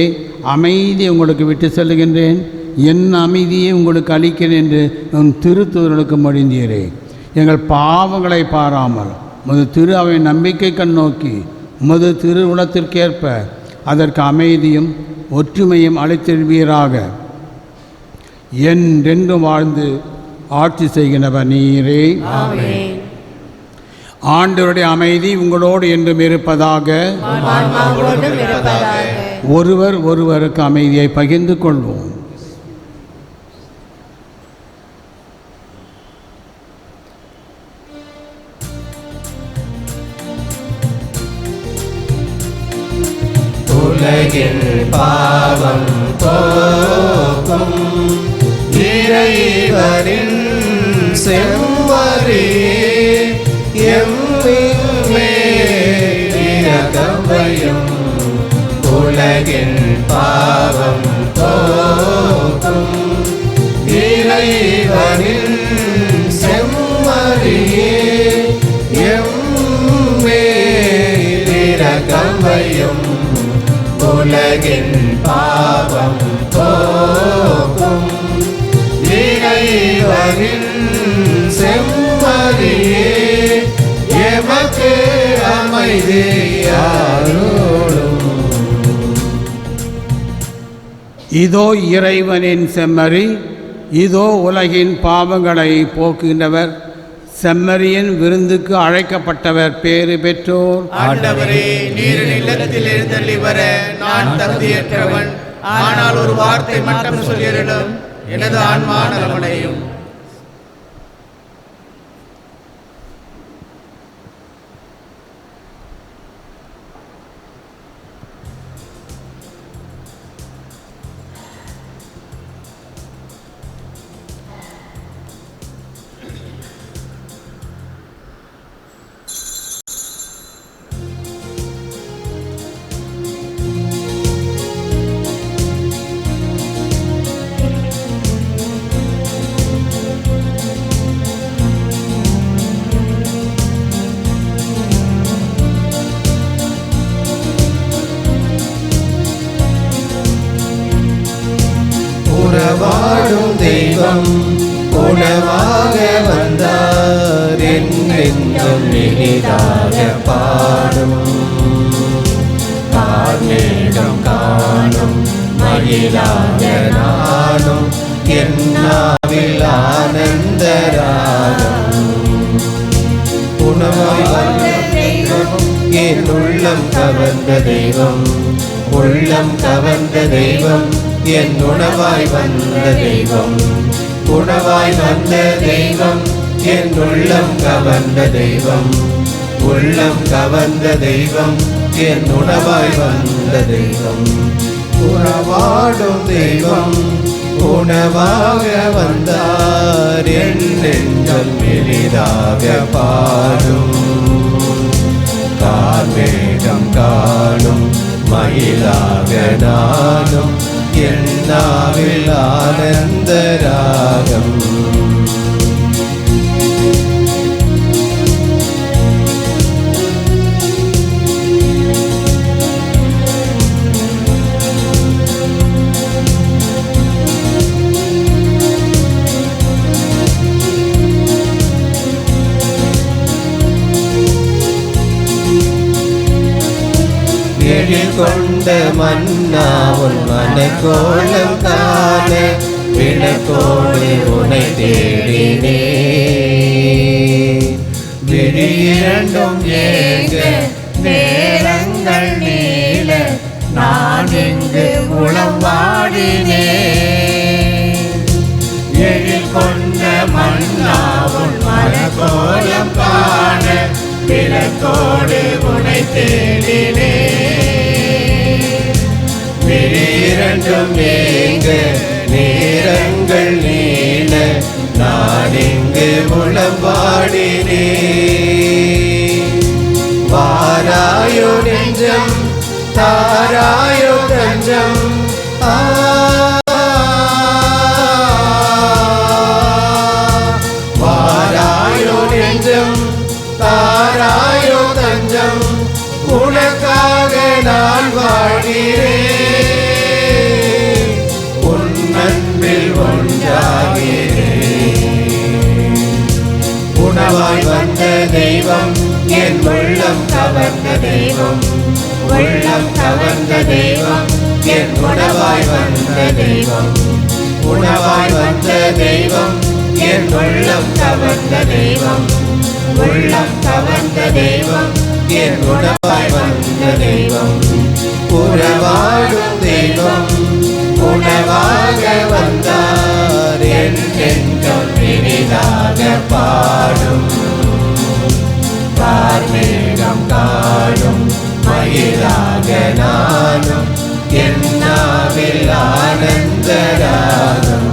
அமைதி உங்களுக்கு விட்டு செல்லுகின்றேன், என் அமைதியை உங்களுக்கு அளிக்கிறேன் என்று உன் திருத்தூதர்களுக்கு மொழிந்தீரே. எங்கள் பாவங்களை பாராமல் உமது திரு அவை நம்பிக்கை கண்ணோக்கி உமது திருவுளத்திற்கேற்ப அதற்கு அமைதியும் ஒற்றுமையும் அளித்திருவீராக. என்றென்றும் வாழ்ந்து ஆட்சி செய்கின்றவர் நீரே. ஆமென். ஆண்டவருடைய அமைதி உங்களோடு என்றும் இருப்பதாக. ஆன்மாவோடும் இருப்பதாக. ஒருவர் ஒருவருக்கு அமைதியை பகிர்ந்து கொள்வோம். உலகின் பாவம் போக்கும் இறைவனின் செம்மறி எம்மின்மேலும் உலகின் பாவம் போக்கும் இறைவனின் செம்மறியே எம்மிரகமையும் உலகின் பாவம் போக்கும் இறைவனின் செம்மறியே எமக்கு அமைதியாரோடும். இதோ இறைவனின் செம்மறி, இதோ உலகின் பாவங்களை போக்குகின்றவர். செம்மறியின் விருந்துக்கு அழைக்கப்பட்டவர் பேறு பெற்றோர். ஆண்டவரே, நீர் இல்லத்தில் எழுந்தள்ளி வர நான் தகுதியற்றவன். ஆனால் ஒரு வார்த்தை மட்டும் சொல்லியருளும், எனது ஆன்மா நலமடையும். உறவாடும் தெய்வம் உணவாக வந்தார், என் நெஞ்சம் இனிதாக பாடும். கார்மேகம் காணும் மகிழாக நானும், என் நாவில் ஆனந்த ராகம். உணவாய் வந்த தெய்வம், என் உள்ளம் கவர்ந்த தெய்வம். உள்ளம் கவர்ந்த தெய்வம், என் உணவாய் வந்த தெய்வம். உணவாய் வந்த தெய்வம், என் உள்ளம் கவர்ந்த தெய்வம். உள்ளம் கவர்ந்த தெய்வம், என் உணவாய் வந்த தெய்வம். உறவாடும் தெய்வம் உணவாக வந்தார், என் நெஞ்சம் எளிதாக பாடும். கார்மேகம் காணும் மயிலாக நானும், என் நாவில் ஆனந்த ராகம். எழில் கொண்ட மன்னா உன் மனக்கோலம் காண, விளக்கோடு உனை தேடினே. விழி இரண்டும் ஏங்க நேரங்கள் நீள, நான் இங்கு குளம் வாடினே. எழில் கொண்ட மன்னா உன் மனக்கோலம் காண, விளக்கோடு உனை தேடினே. இரண்டும் நீங்க நேரங்கள் நீள, நான் இங்கு முழம்பாடினே. வாராயோ நெஞ்சம் தாராயோ தஞ்சம், வாராயோ நெஞ்சம் தாராயோ தஞ்சம். உனக்காக நான் வாழ்கிறேன், உன் அன்பில் ஒன்றாகிறேன். உணவாய் வந்த தெய்வம், என் உள்ளம் கவர்ந்த தெய்வம். உள்ளம் கவர்ந்த தெய்வம், என் உணவாய் வந்த தெய்வம். உணவாய் வந்த தெய்வம், என் உள்ளம் கவர்ந்த தெய்வம். உள்ளம் கவர்ந்த தெய்வம், என் உணவாய் வந்த தெய்வம். உறவாடும் தெய்வம் உணவாக வந்தார், என் நெஞ்சம் இனிதாக பாடும். கார்மேகம் காணும் மயிலாக நானும், என் நாவில் ஆனந்த ராகம்.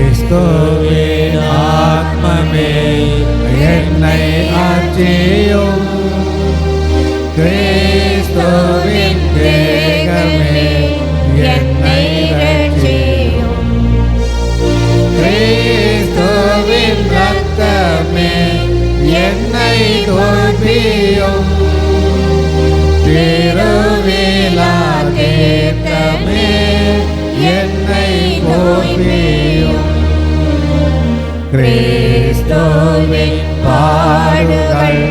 கிறிஸ்துவின் ஆத்மமே என்னை ஆட்சியும், கிறிஸ்துவின் தேகமே என்னை ரட்சியும். கிறிஸ்துவின் ரத்தமே என்னை தோல்வியும். திருவிழா கீர்த்தமே என்னை போற்றியும். கிறிஸ்துவின் பாடுகள்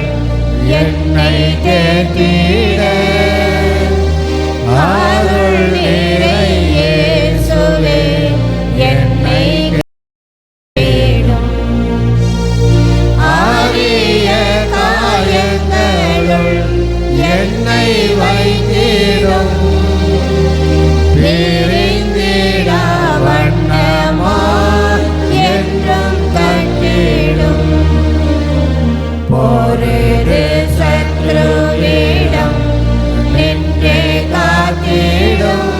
என்னை தேற்றிட அருள் நிறை இயேசுவே என்னை தேடும். ஆரிய காயங்களுள் என்னை வைத்திடும் பிரிந்திட வண்ணமா என்றும் கட்டிடும். போரிரு சத்ருவிடம் நின்றே காத்திடும்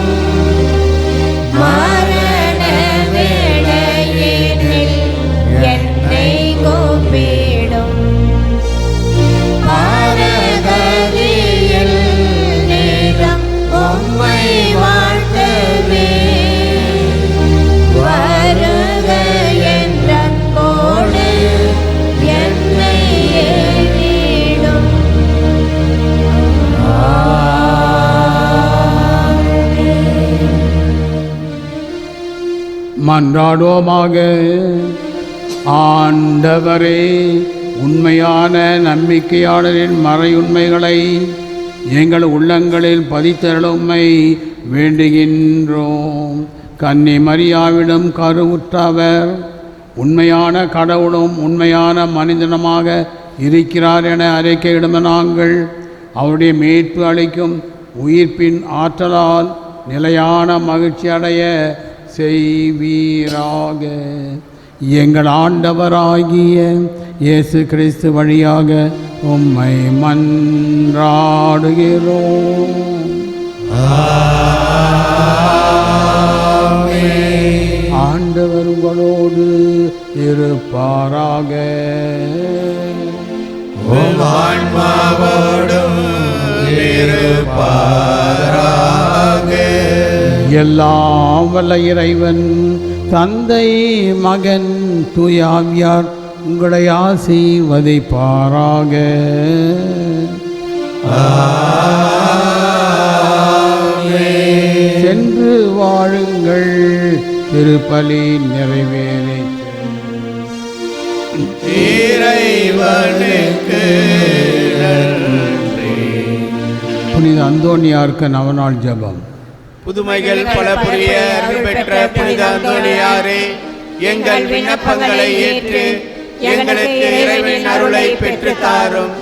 மரண வேளையினில் என்னை கூப்பிடும். பாரகதியில் நேரம் உம்மை வாழ்த்தவே வருக என்றன்போடு என்னை ஏறிடும். மன்றாடுவோமாக. ஆண்டவரே, உண்மையான நம்பிக்கையாளரின் மறையுண்மைகளை எங்கள் உள்ளங்களில் பதித்தருளுமை வேண்டுகின்றோம். கன்னி மரியாவிடம் கருவுற்றவர் உண்மையான கடவுளும் உண்மையான மனிதனுமாக இருக்கிறார் என அறிக்கையிடும் நாங்கள் அவருடைய மீட்பு அளிக்கும் உயிர்ப்பின் ஆற்றலால் நிலையான மகிழ்ச்சி அடைய செய்வீராக. எங்கள் ஆண்டவராகிய இயேசு கிறிஸ்து வழியாக உம்மை மன்றாடுகிறோம். ஆண்டவர் உங்களோடு இருப்பாராக. உம் ஆன்மாவோடும் இருப்பாராக. எல்லாம் வல்ல இறைவன் தந்தை மகன் தூயாவியார் உங்களை ஆசீர்வதிப்பாராக. சென்று வாழுங்கள், திருப்பலி நிறைவேறிற்று. இறைவனுக்கு நன்றி. புனித அந்தோனியாருக்கு நவநாள் ஜெபம். புதுமைகள் பல புரிய அருள் பெற்ற புனித அந்தோனியாரே, எங்கள் விண்ணப்பங்களை ஏற்று எங்களுக்கு இறைவனின் அருளை பெற்று தாரும்.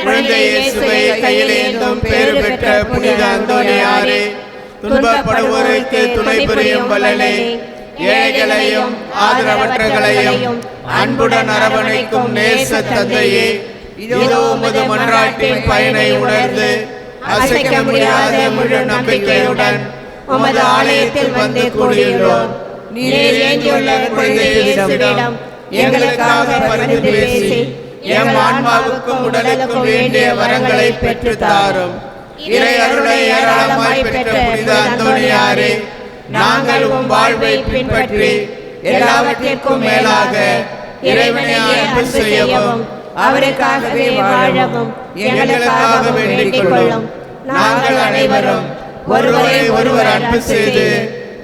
குழந்தை இயேசுவை கையில் ஏந்தும் பேறு பெற்ற புனித அந்தோனியாரே, துன்பப்படுவோருக்கு துணை புரியும் வல்லலே, ஏழைகளையும் ஆதரவற்றவர்களையும் அன்புடன் அரவணைக்கும் நேச தந்தையே, இதோ உமது மன்றாட்டின் பயனை உணர்ந்து அசைக்க முடியாத முழு நம்பிக்கையுடன் உமது ஆலயத்தில் வந்து கூடியுள்ளோம். நீர் ஏந்தியுள்ள குழந்தை இயேசுவிடம் எங்களுக்காக பரிந்து பேசி எம் ஆன்மாவுக்கும் உடலுக்கும் வேண்டிய வரங்களை பெற்று தாரும். இறை அருளை ஏராளமாய் பெற்ற புனித அந்தோனியாரே, நாங்கள் உம் வாழ்வை பின்பற்றி எல்லாவற்றிற்கும் மேலாக இறைவனை அன்பு செய்யவும் அவருக்காகவே வாழவும் எங்களுக்காக வேண்டிக் கொள்ளும். நாங்கள் அனைவரும் ஒருவரை ஒருவர் அன்பு செய்து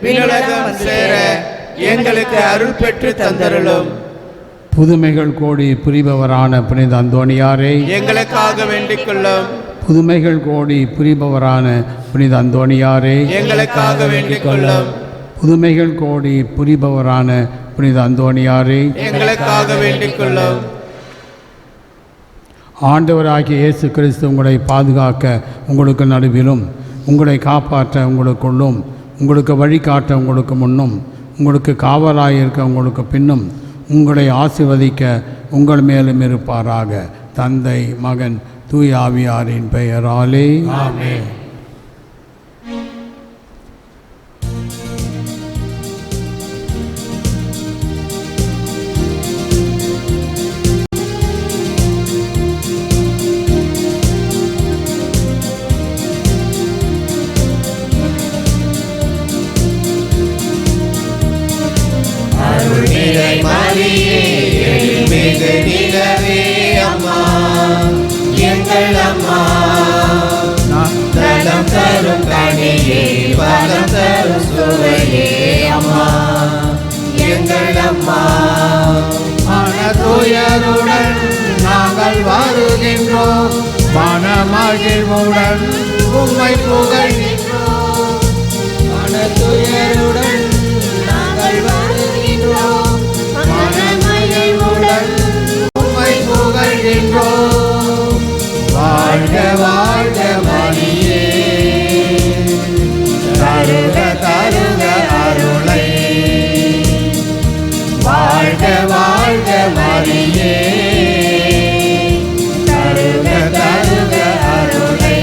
விண்ணுலகம் சேர எங்களுக்கு அருள் பெற்று தந்தருளும். புதுமைகள் கோடி புரிபவரான புனித அந்தோனியாரே, எங்களுக்காக வேண்டிக் கொள்ளும். புதுமைகள் கோடி புரிபவரான புனித அந்தோனியாரே, எங்களுக்காக வேண்டிக் கொள்ளும். புதுமைகள் கோடி புரிபவரான புனித அந்தோனியாரே, எங்களுக்காக வேண்டிக் கொள்ளும். ஆண்டவராகிய இயேசு கிறிஸ்து உங்களை பாதுகாக்க உங்களுக்கு நடுவிலும், உங்களை காப்பாற்ற உங்களுக்குள்ளும், உங்களுக்கு வழிகாட்ட உங்களுக்கு முன்னும், உங்களுக்கு காவலாயிருக்க உங்களுக்கு பின்னும், உங்களை ஆசீர்வதிக்க உங்கள் மேலும் இருப்பாராக. தந்தை மகன் தூய ஆவியாரின் பெயராலே ஆமென். அம்மா மகிழ்வுடன் உம்மை புகழ்கின்றோம். மனத்துயருடன் நாங்கள் வருகின்றோம். மனமகிழ்வுடன் உம்மை புகழ்கின்றோம். வாழ்க வாழ்க மரியே, தருக தருக அருளை. வாழ்க வாழ்க மரியே, தருக தருக அருளை.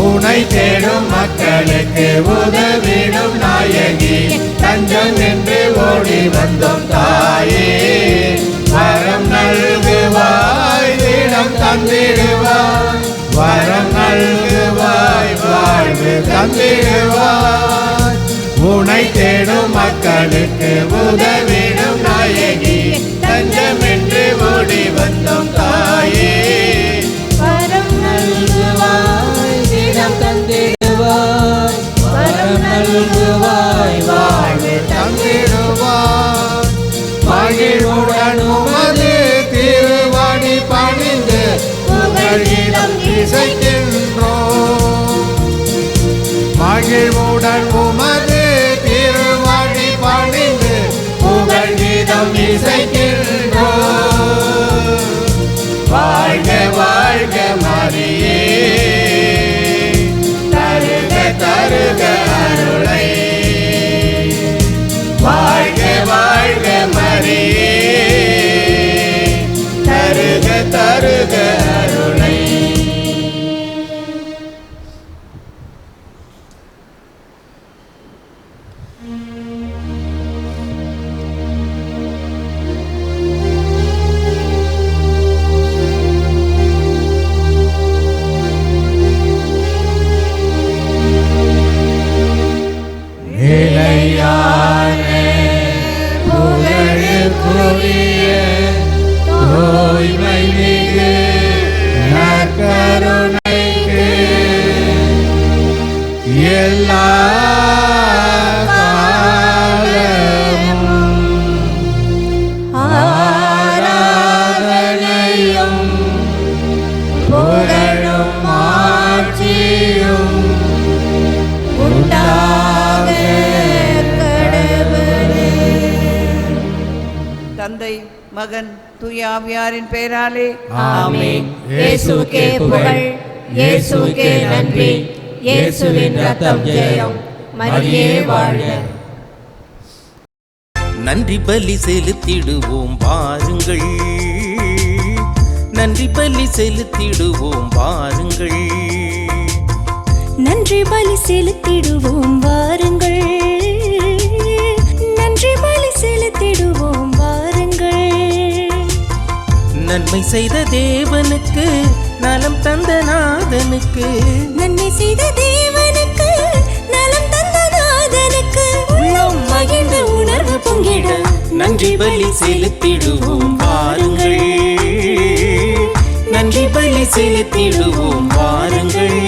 உனை தேடும் மக்களுக்கு உதவிடும் நாயகி, தஞ்சம் என்று ஓடி வந்தோம் தாயே. வரம் நல்குவாய், தினம் தந்திடுவாய். வரம் நல்குவாய், வாழ்வு தந்திடுவாய். உனை தேடும் மக்களுக்கு உதவிடும் நாயகி, தஞ்சம் என்று ஓடி வந்தோம் தாயே. வரம் நல்குவாய், தினம் தந்திடுவாய். வரம் நல்குவாய், வாழ்வு தந்திடுவாய். மகிழ்வுடன் உமது திருவடி பணிந்து புகழ்கிடம் இசைக்கின்றோம். மகிழ்வுடன் உமது திருவடி பணிந்து புகழ்கிடம் இசைக்கின்றோம். வாழ்க வாழ்க மரியே, தருக தருக அருளை. வாழ்க வாழ்க மரியே, தருக தருக அருளை. நிலையான புகழுக்குரிய தூய்மை மிகு நற்கருணைக்கு எல்லா காலமும் ஆராதனையும் புகழும் ஆட்சியும் உண்டாக கடவுளே. தந்தை, மகன், தூய ஆவியாரின் பெயராலே ஆமென். இயேசுவுக்கே புகழ், இயேசுவுக்கே நன்றி. இயேசுவின் ரத்தம் ஜெயம். மரியே வாழ்க. நன்றி பலி செலுத்திடுவோம் வாருங்கள், நன்றி பலி செலுத்திடுவோம் வாருங்கள். நன்றி பலி செலுத்திடுவோம் வாருங்கள். நன்றி பலி செலுத்திடுவோம் வாருங்கள். நன்மை செய்த தேவனுக்கு, நலம் தந்த நாதனுக்கு, நன்மை செய்த தேவனுக்கு, நலம் தந்த நாதனுக்கு, உள்ளம் மகிழ்ந்து உணர்வு பொங்கிட நன்றி பலி செலுத்திடுவோம் வாருங்கள். நன்றி பலி செலுத்திடுவோம் வாருங்கள்.